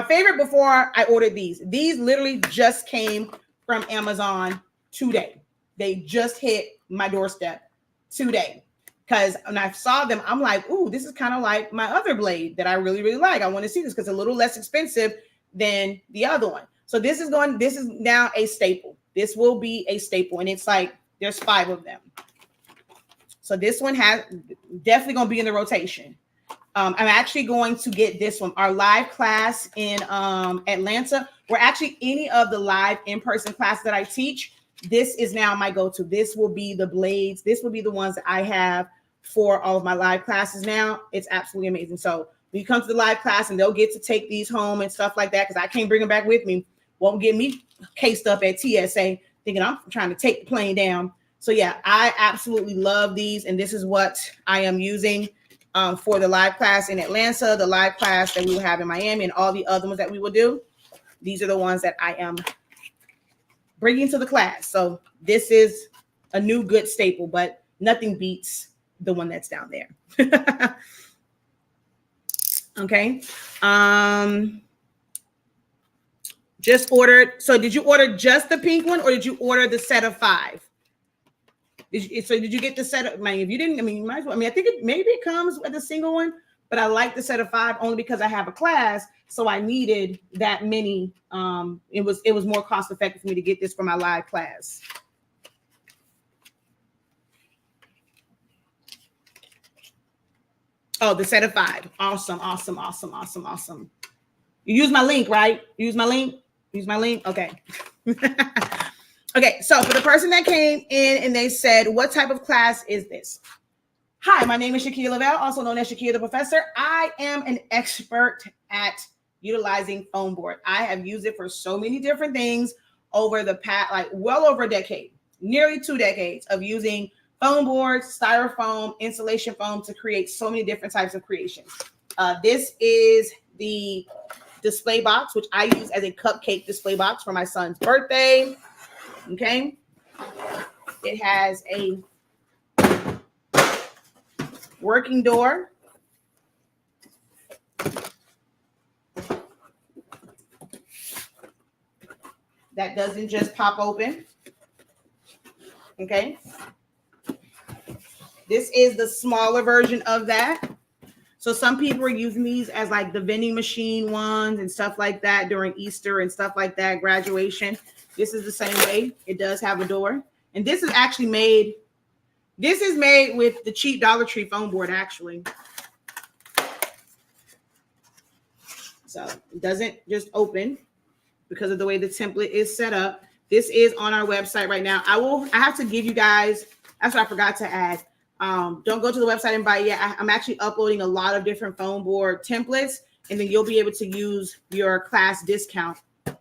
favorite before I ordered these literally just came from Amazon today. They just hit my doorstep today. Because when I saw them, I'm like, ooh, this is kind of like my other blade that I really, really like. I want to see this because it's a little less expensive than the other one. So this is now a staple. This will be a staple. And it's like, there's 5 of them. So this one has definitely going to be in the rotation. I'm actually going to get this one. Our live class in Atlanta, or actually any of the live in-person classes that I teach, this is now my go-to. This will be the blades. This will be the ones that I have for all of my live classes now. It's absolutely amazing. So when you come to the live class and they'll get to take these home and stuff like that, because I can't bring them back with me, won't get me cased up at TSA thinking I'm trying to take the plane down. So yeah, I absolutely love these. And this is what I am using for the live class in Atlanta, the live class that we will have in Miami, and all the other ones that we will do. These are the ones that I am bringing to the class. So this is a new good staple, but nothing beats the one that's down there. Okay. Just ordered. So did you order just the pink one, or did you order the set of 5? Did you get the set of, if you didn't, you might as well. I think maybe it comes with a single one, but I like the set of 5 only because I have a class. So I needed that many. It was more cost effective for me to get this for my live class. Oh, the set of 5. Awesome. You use my link, right? Use my link. Okay. Okay. So for the person that came in and they said, what type of class is this? Hi, my name is Shakia Lavelle, also known as Shakia the Professor. I am an expert at utilizing Foamboard. I have used it for so many different things over the past, well over a decade, nearly 2 decades of using foam boards, styrofoam, insulation foam to create so many different types of creations. This is the display box, which I use as a cupcake display box for my son's birthday. Okay. It has a working door. That doesn't just pop open. Okay. This is the smaller version of that. So some people are using these as like the vending machine ones and stuff like that during Easter and stuff like that, graduation. This is the same way. It does have a door. And this is actually made, this is made with the cheap Dollar Tree foam board, actually. So it doesn't just open because of the way the template is set up. This is on our website right now. I have to give you guys, that's what I forgot to add. Don't go to the website and buy it yet. I'm actually uploading a lot of different foam board templates, and then you'll be able to use your class discount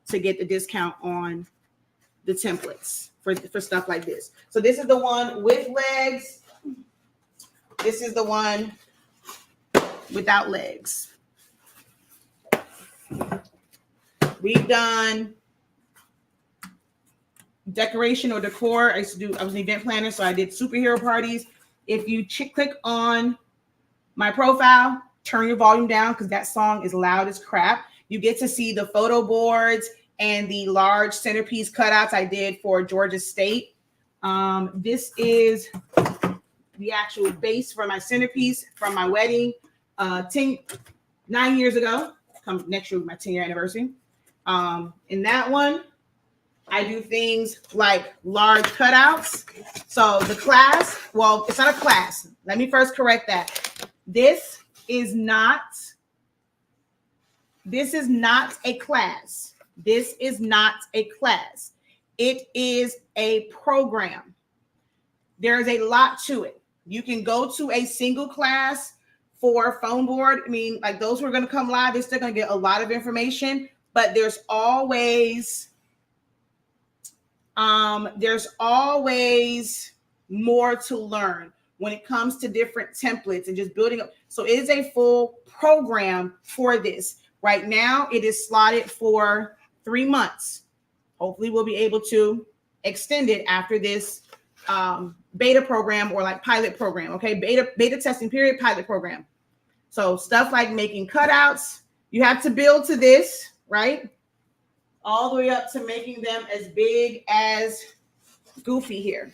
to get the discount on the templates for stuff like this. So this is the one with legs. This is the one without legs. We've done decoration or decor. I was an event planner, so I did superhero parties. If you click on my profile, turn your volume down because that song is loud as crap. You get to see the photo boards and the large centerpiece cutouts I did for Georgia State. This is the actual base for my centerpiece from my wedding 9 years ago. Come next year with my 10-year anniversary. In that one, I do things like large cutouts. So the class, well, it's not a class. Let me first correct that. This is not a class. This is not a class. It is a program. There is a lot to it. You can go to a single class for Foamboard. I mean, like those who are going to come live, they're still going to get a lot of information, but there's always more to learn when it comes to different templates and just building up. So it is a full program for this. Right now, it is slotted for 3 months. Hopefully, we'll be able to extend it after this beta program or like pilot program. Okay, beta testing period, pilot program. So stuff like making cutouts, you have to build to this, right? All the way up to making them as big as Goofy here.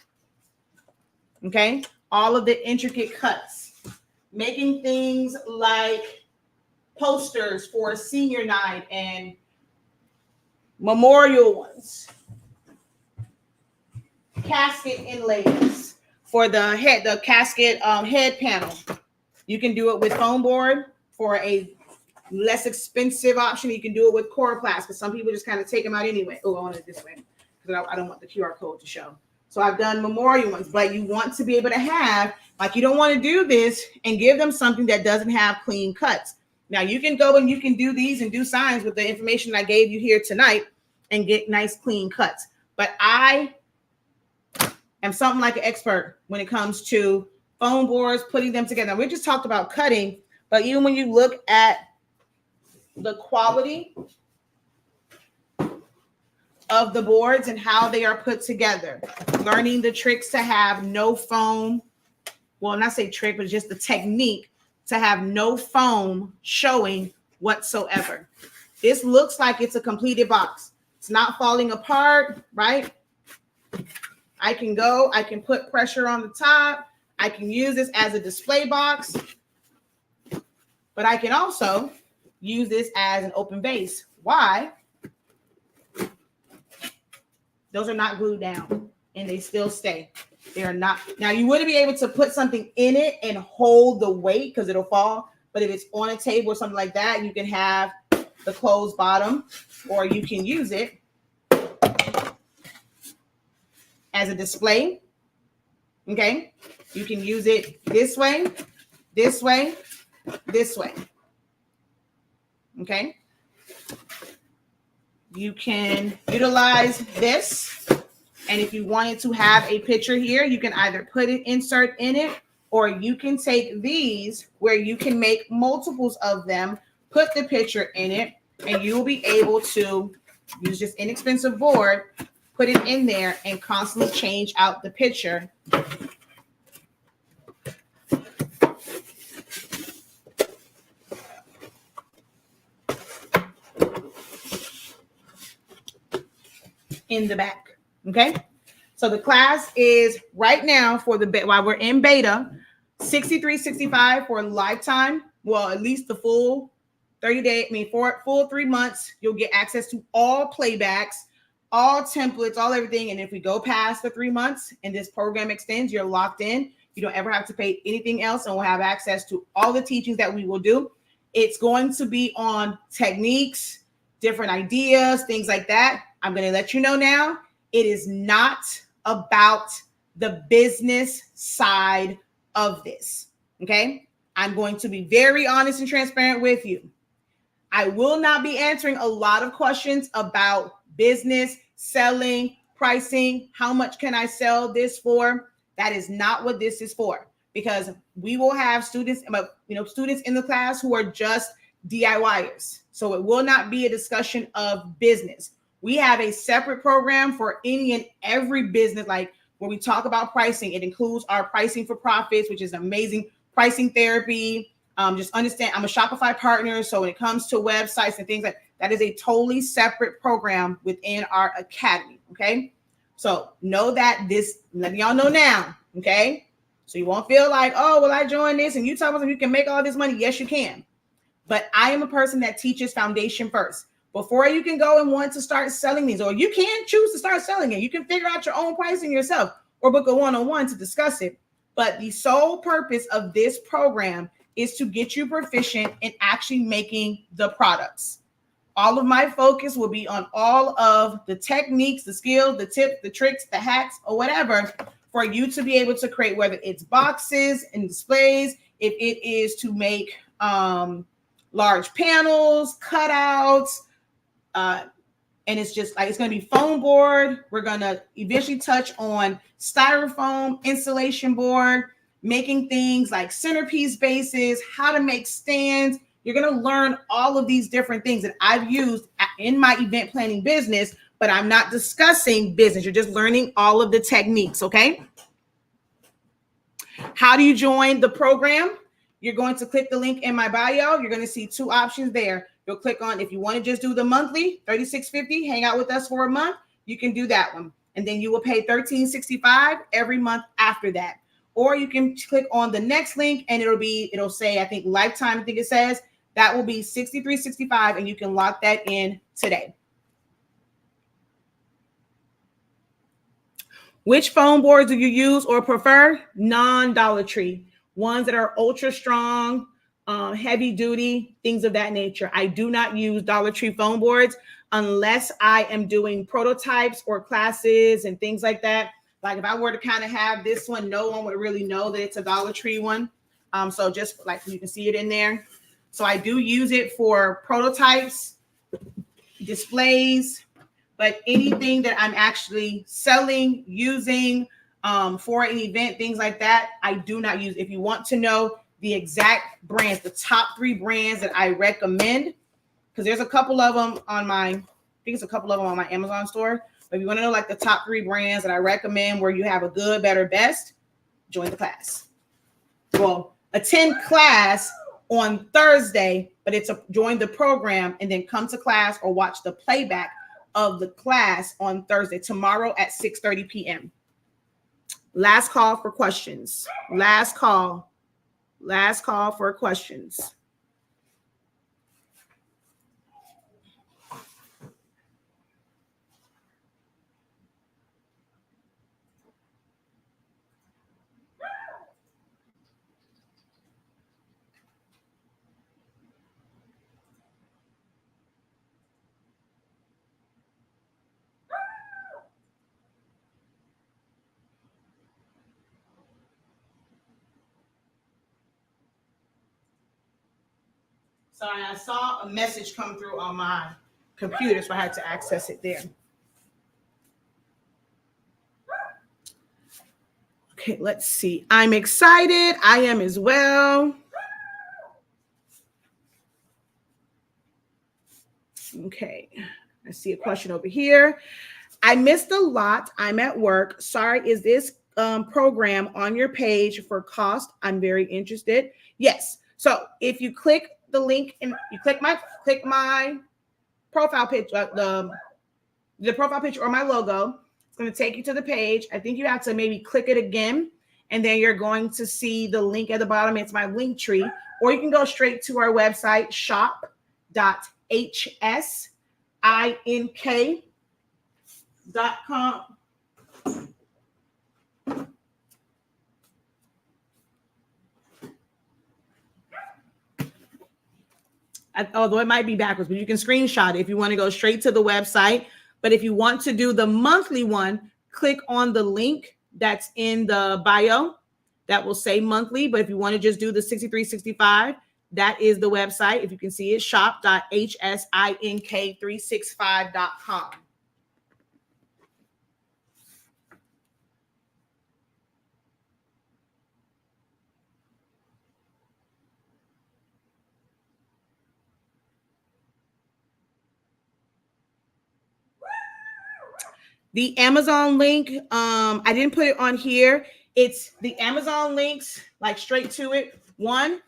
Okay, all of the intricate cuts, making things like posters for senior night and memorial ones, casket inlays for the casket head panel. You can do it with Foamboard for a less expensive option. You can do it with Coroplast because some people just kind of take them out anyway. Oh, I want it this way because I don't want the QR code to show. So I've done memorial ones, but you want to be able to have, like, you don't want to do this and give them something that doesn't have clean cuts. Now you can go and you can do these and do signs with the information I gave you here tonight and get nice clean cuts. But I am something like an expert when it comes to foam boards, putting them together. Now, we just talked about cutting, but even when you look at the quality of the boards and how they are put together, learning the tricks to have no foam. Well, not say trick, but just the technique to have no foam showing whatsoever. This looks like it's a completed box. It's not falling apart, right? I can put pressure on the top. I can use this as a display box, but I can also use this as an open vase. Why? Those are not glued down and they still stay. They are not. Now you wouldn't be able to put something in it and hold the weight because it'll fall. But if it's on a table or something like that, you can have the closed bottom, or you can use it as a display. Okay. You can use it this way, this way, this way. Okay. You can utilize this. And if you wanted to have a picture here, you can either put an insert in it, or you can take these where you can make multiples of them, put the picture in it, and you'll be able to use just inexpensive board, put it in there, and constantly change out the picture. In the back. Okay, So the class is right now for the while we're in beta, $63.65 for a lifetime. Well, at least the full 30-day, for full 3 months, you'll get access to all playbacks, all templates, all everything. And if we go past the 3 months and this program extends, you're locked in. You don't ever have to pay anything else, and we'll have access to all the teachings that we will do. It's going to be on techniques, different ideas, things like that. I'm going to let you know now, it is not about the business side of this. Okay. I'm going to be very honest and transparent with you. I will not be answering a lot of questions about business, selling, pricing. How much can I sell this for? That is not what this is for, because we will have students, students in the class who are just DIYers. So it will not be a discussion of business. We have a separate program for any and every business. Like when we talk about pricing, it includes our pricing for profits, which is amazing pricing therapy. Just understand, I'm a Shopify partner. So when it comes to websites and things like that, is a totally separate program within our academy. Okay. So know that letting y'all know now. Okay. So you won't feel like, oh, well, I joined this and you tell me you can make all this money. Yes, you can. But I am a person that teaches foundation first. Before you can go and want to start selling these, or you can choose to start selling it. You can figure out your own pricing yourself or book a one-on-one to discuss it. But the sole purpose of this program is to get you proficient in actually making the products. All of my focus will be on all of the techniques, the skills, the tips, the tricks, the hacks, or whatever, for you to be able to create, whether it's boxes and displays, if it is to make large panels, cutouts, and it's just like, it's going to be foam board. We're going to eventually touch on styrofoam, installation board, making things like centerpiece bases, how to make stands. You're going to learn all of these different things that I've used in my event planning business, but I'm not discussing business. You're just learning all of the techniques, okay? How do you join the program? You're going to click the link in my bio. You're going to see two options there. You'll click on, if you want to just do the monthly, $36.50, hang out with us for a month, you can do that one. And then you will pay $13.65 every month after that. Or you can click on the next link and it'll say, I think lifetime, I think it says, that will be $63.65, and you can lock that in today. Which foam boards do you use or prefer? Non-Dollar Tree. Ones that are ultra strong, heavy duty, things of that nature. I do not use Dollar Tree foam boards unless I am doing prototypes or classes and things like that. Like if I were to kind of have this one, no one would really know that it's a Dollar Tree one. So just like you can see it in there. So I do use it for prototypes, displays, but anything that I'm actually selling, using for an event, things like that, I do not use. If you want to know the exact brands, the top 3 brands that I recommend, because there's a couple of them on my Amazon store. But if you want to know like the top 3 brands that I recommend where you have a good, better, best, join the class. Well, attend class on Thursday, but join the program and then come to class or watch the playback of the class on Thursday, tomorrow at 6:30 p.m. Last call for questions. Last call for questions. Sorry, I saw a message come through on my computer, so I had to access it there. Okay, let's see. I'm excited. I am as well. Okay, I see a question over here. I missed a lot. I'm at work. Sorry, is this program on your page for cost? I'm very interested. Yes. So if you click the link and you click my profile picture, the profile picture or my logo, It's going to take you to the page. I think you have to maybe click it again, and then you're going to see the link at the bottom. It's my link tree, or you can go straight to our website, shop.hsink.com. Although it might be backwards, but you can screenshot it if you want to go straight to the website. But if you want to do the monthly one, click on the link that's in the bio that will say monthly. But if you want to just do the 6365, that is the website. If you can see it, shop.hsink365.com. The Amazon link, I didn't put it on here. It's the Amazon links, like straight to it. One,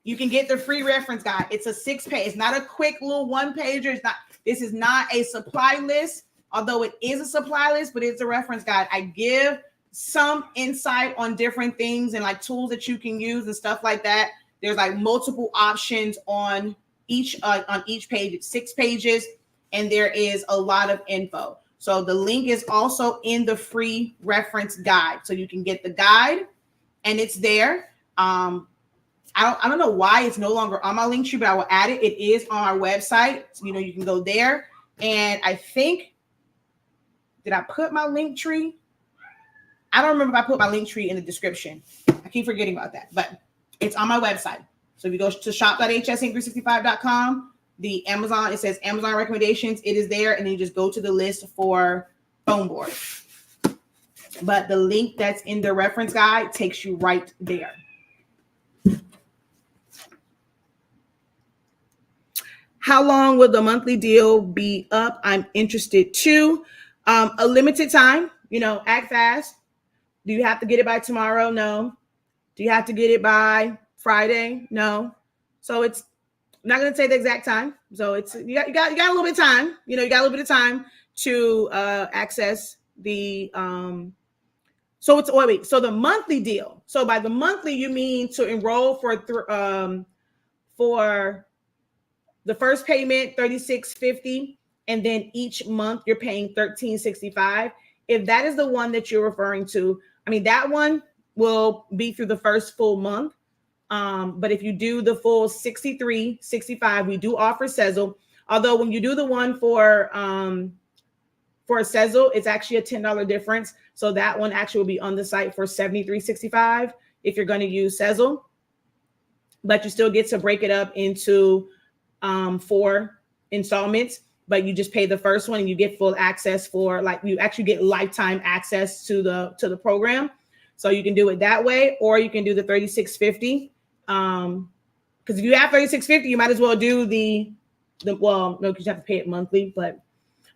you can get the free reference guide. It's a 6-page. It's not a quick little 1-pager. It's not. This is not a supply list, although it is a supply list, but it's a reference guide. I give some insight on different things and like tools that you can use and stuff like that. There's like multiple options on each page. It's 6 pages, and there is a lot of info. So the link is also in the free reference guide. So you can get the guide, and it's there. I don't know why it's no longer on my link tree, but I will add it. It is on our website. So, you can go there. And I think, did I put my link tree? I don't remember if I put my link tree in the description. I keep forgetting about that, but it's on my website. So if you go to shop.hsink365.com, the Amazon, it says Amazon recommendations. It is there. And then you just go to the list for Foamboard. But the link that's in the reference guide takes you right there. How long will the monthly deal be up? I'm interested too. A limited time, act fast. Do you have to get it by tomorrow? No. Do you have to get it by Friday? No. So it's I'm not going to say the exact time. So it's you got a little bit of time. You got a little bit of time to access the So it's so the monthly deal. So by the monthly, you mean to enroll for the first payment, $36.50, and then each month you're paying $13.65. If that is the one that you're referring to, that one will be through the first full month. But if you do the full 63.65, we do offer Sezzle. Although when you do the one for Sezzle, it's actually a $10 difference. So that one actually will be on the site for $73.65 if you're going to use Sezzle. But you still get to break it up into 4 installments. But you just pay the first one and you get full access you actually get lifetime access to the program. So you can do it that way, or you can do the $36.50. Because if you have $36.50, you might as well do no, because you have to pay it monthly. But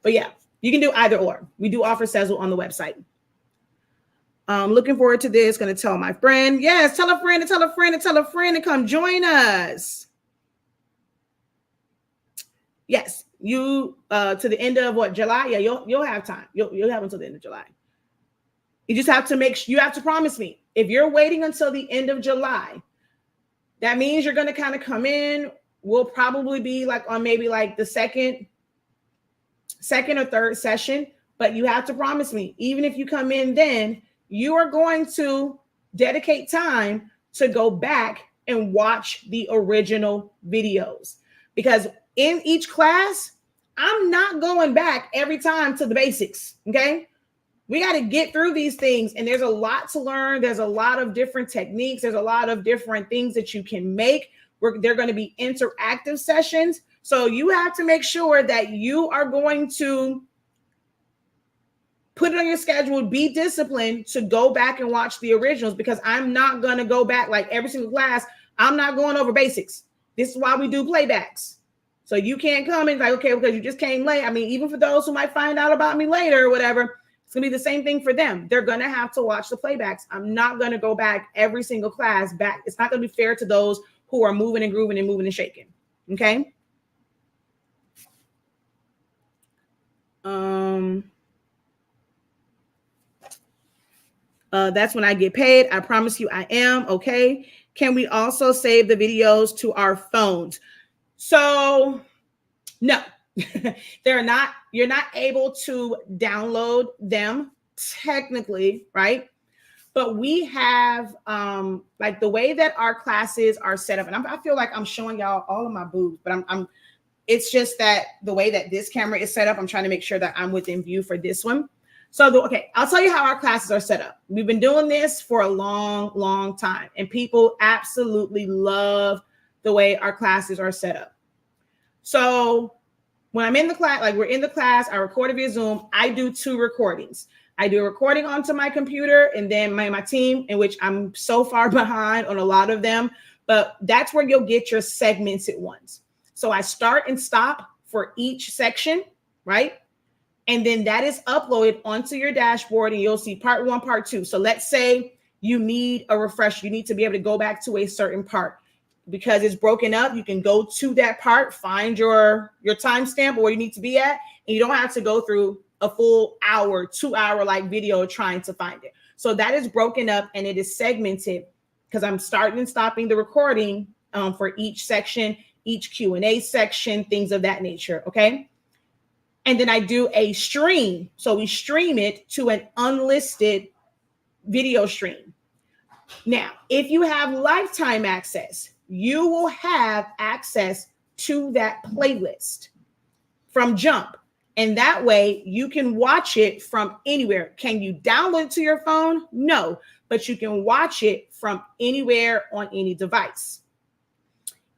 yeah, you can do either or. We do offer Sezzle on the website. Looking forward to this. Going to tell my friend. Yes, tell a friend and tell a friend and tell a friend to come join us. Yes, you to the end of July? Yeah, you'll have time. You'll have until the end of July. You just have to you have to promise me. If you're waiting until the end of July, that means you're going to kind of come in. We'll probably be on maybe the second or third session, but you have to promise me, even if you come in then, you are going to dedicate time to go back and watch the original videos. Because in each class, I'm not going back every time to the basics, okay? We got to get through these things, and there's a lot to learn. There's a lot of different techniques. There's a lot of different things that you can make. They're going to be interactive sessions. So you have to make sure that you are going to put it on your schedule, be disciplined to go back and watch the originals, because I'm not going to go back every single class. I'm not going over basics. This is why we do playbacks. So you can't come and okay, because you just came late. Even for those who might find out about me later or whatever, it's going to be the same thing for them. They're going to have to watch the playbacks. I'm not going to go back every single class back. It's not going to be fair to those who are moving and grooving and moving and shaking. Okay. That's when I get paid. I promise you I am. Okay. Can we also save the videos to our phones? So no, they're not. You're not able to download them technically, right? But we have like the way that our classes are set up, and I feel like I'm showing y'all all of my boobs, but I'm it's just that the way that this camera is set up, I'm trying to make sure that I'm within view for this one. So, okay, I'll tell you how our classes are set up. We've been doing this for a long, long time, and people absolutely love the way our classes are set up. So when I'm in the class, like we're in the class, I record it via Zoom. I do 2 recordings. I do a recording onto my computer, and then my team, in which I'm so far behind on a lot of them, but that's where you'll get your segmented ones. So I start and stop for each section, right? And then that is uploaded onto your dashboard, and you'll see part 1, part 2. So let's say you need a refresh. You need to be able to go back to a certain part. Because it's broken up, you can go to that part, find your timestamp or where you need to be at, and you don't have to go through a full hour, 2-hour like video trying to find it. So that is broken up and it is segmented because I'm starting and stopping the recording for each section, each Q&A section, things of that nature, okay? And then I do a stream. So we stream it to an unlisted video stream. Now, if you have lifetime access, you will have access to that playlist from jump. And that way you can watch it from anywhere. Can you download it to your phone? No, but you can watch it from anywhere on any device.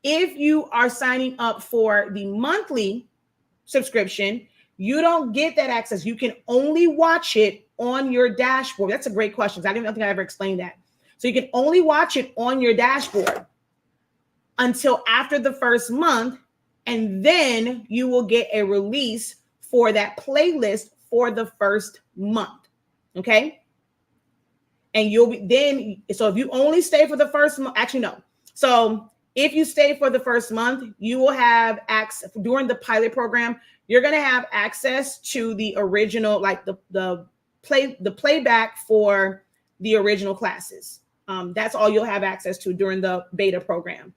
If you are signing up for the monthly subscription, you don't get that access. You can only watch it on your dashboard. That's a great question. I don't think I ever explained that. So you can only watch it on your dashboard until after the first month, and then you will get a release for that playlist for the first month. Okay. And you'll be then, so if you only stay for the first month, actually, no. So if you stay for the first month, you will have access during the pilot program. You're going to have access to the original, like the playback for the original classes. That's all you'll have access to during the beta program.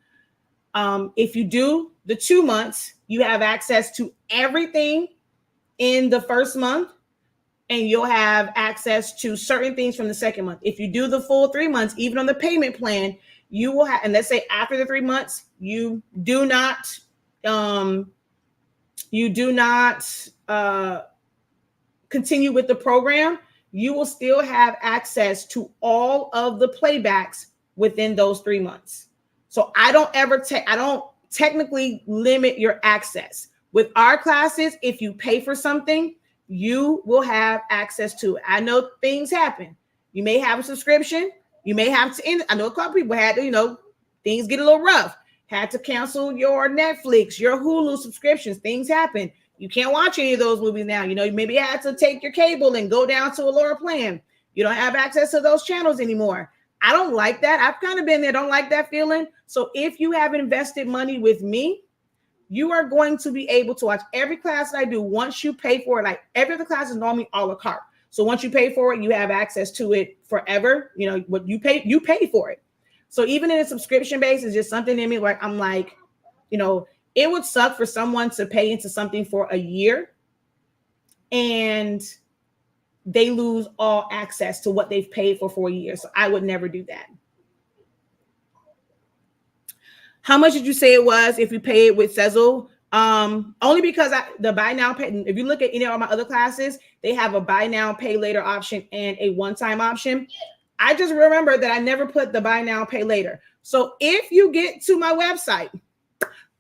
If you do the 2 months, you have access to everything in the first month, and you'll have access to certain things from the second month. If you do the full 3 months, even on the payment plan, you will have, and let's say after the 3 months, you do not continue with the program, you will still have access to all of the playbacks within those 3 months. So I don't technically limit your access. With our classes, if you pay for something, you will have access to it. I know things happen. You may have a subscription. You may have to end. I know a couple people had to, things get a little rough. Had to cancel your Netflix, your Hulu subscriptions. Things happen. You can't watch any of those movies now. You maybe had to take your cable and go down to a lower plan. You don't have access to those channels anymore. I don't like that. I've kind of been there. Don't like that feeling. So if you have invested money with me, you are going to be able to watch every class that I do. Once you pay for it, like every other class is normally a la carte. So once you pay for it, you have access to it forever. What you pay for it. So even in a subscription base, it's just something in me where I'm like, it would suck for someone to pay into something for a year and they lose all access to what they've paid for 4 years. So I would never do that. How much did you say it was if you pay it with Sezzle? Only because the buy now, pay. If you look at any of my other classes, they have a buy now, pay later option and a one-time option. I just remember that I never put the buy now, pay later. So if you get to my website,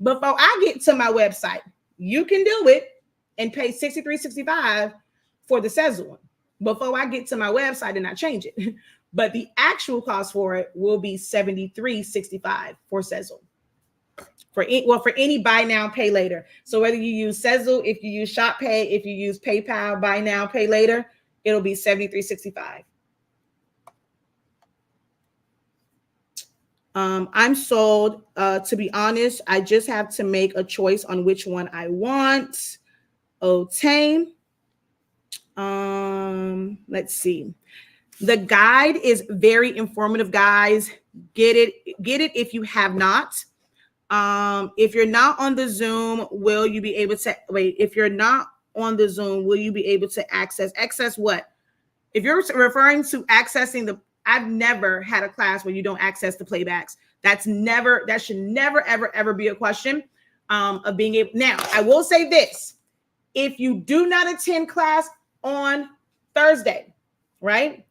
before I get to my website, you can do it and pay $63.65 for the Sezzle one. Before I get to my website and I change it. But the actual cost for it will be $73.65 for Sezzle. For any buy now, pay later. So whether you use Sezzle, if you use Shop Pay, if you use PayPal, buy now, pay later, it'll be $73.65. I'm sold. To be honest, I just have to make a choice on which one I want. Let's see. The guide is very informative, guys. Get it if you have not. If you're not on the Zoom, will you be able to wait? If you're not on the Zoom, will you be able to access what? If you're referring to accessing I've never had a class where you don't access the playbacks. That should never, ever be a question of being able. Now, I will say this. If you do not attend class on Thursday, right?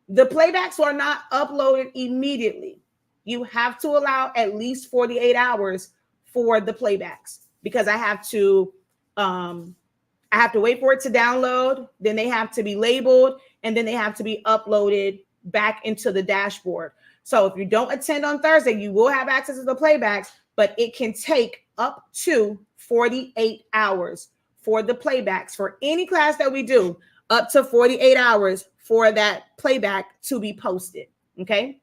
The playbacks are not uploaded immediately. You have to allow at least 48 hours for the playbacks because I have to wait for it to download. Then they have to be labeled and then they have to be uploaded back into the dashboard. So if you don't attend on Thursday, you will have access to the playbacks, but it can take up to 48 hours for the playbacks for any class that we do, up to 48 hours for that playback to be posted. Okay.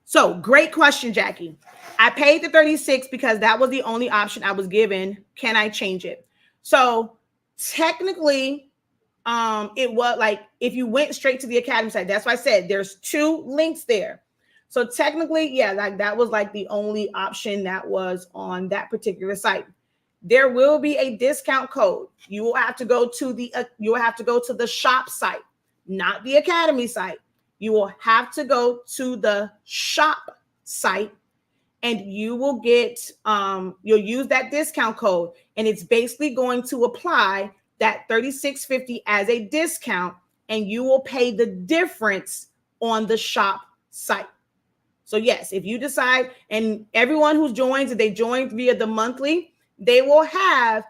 So great question, Jackie. I paid the 36 because that was the only option I was given. Can I change it? So technically, it was like if you went straight to the Academy site, that's why I said there's 2 links there. So technically, yeah, like that was like the only option that was on that particular site. There will be a discount code. You will have to go to the shop site, not the Academy site. You will have to go to the shop site and you will get you'll use that discount code and it's basically going to apply that $36.50 as a discount and you will pay the difference on the shop site. So yes, if you decide, and everyone who joins, if they join via the monthly, they will have,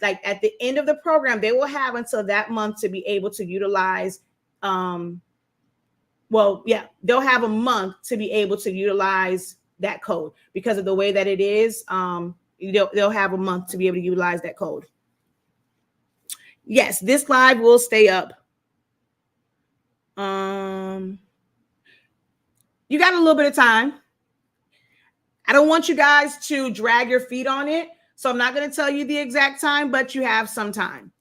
like at the end of the program, they will have until that month to be able to utilize, they'll have a month to be able to utilize that code because of the way that it is. They'll have a month to be able to utilize that code. Yes, this live will stay up. You got a little bit of time. I don't want you guys to drag your feet on it. So I'm not going to tell you the exact time, but you have some time.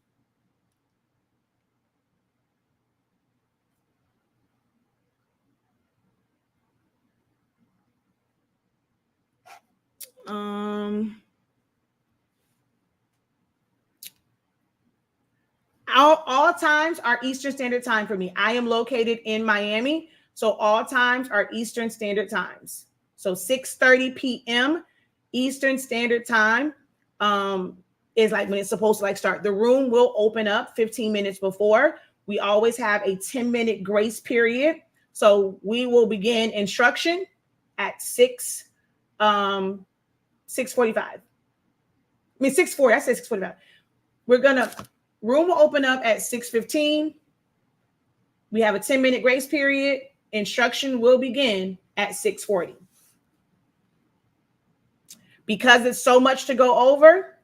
All times are Eastern Standard Time for me. I am located in Miami, so all times are Eastern Standard Times. So 6:30 p.m. Eastern Standard Time is like when it's supposed to like start. The room will open up 15 minutes before. We always have a 10-minute grace period. So we will begin instruction at 6:45. I mean 6:40. I said 6:45. Room will open up at 6:15. We have a 10-minute grace period. Instruction will begin at 6:40. Because it's so much to go over,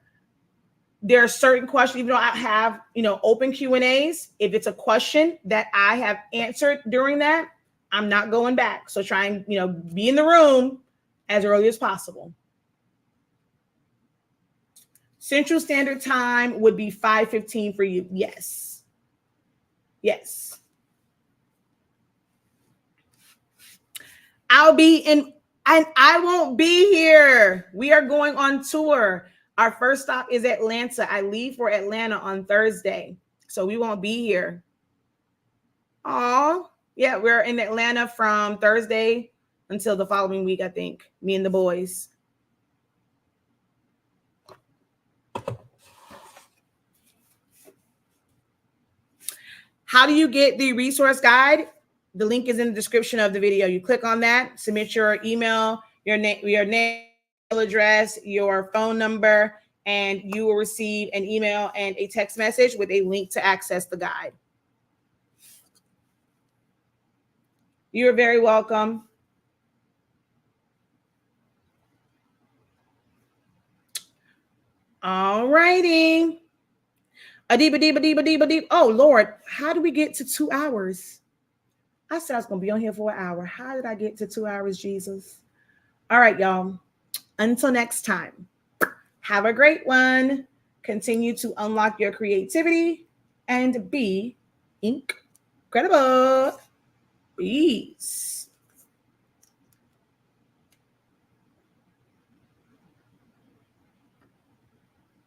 there are certain questions, even though I have, open Q&As, if it's a question that I have answered during that, I'm not going back. So try and, be in the room as early as possible. Central Standard Time would be 5:15 for you. Yes. Yes. I'll be in, and I won't be here. We are going on tour. Our first stop is Atlanta. I leave for Atlanta on Thursday, so we won't be here. Oh, yeah, we're in Atlanta from Thursday until the following week, I think, me and the boys. How do you get the resource guide? The link is in the description of the video. You click on that, submit your email, your name, address, your phone number, and you will receive an email and a text message with a link to access the guide. You're very welcome. All righty. Adib. Oh, Lord, how do we get to 2 hours? I said I was going to be on here for an hour. How did I get to 2 hours, Jesus? All right, y'all. Until next time, have a great one. Continue to unlock your creativity and be incredible. Peace.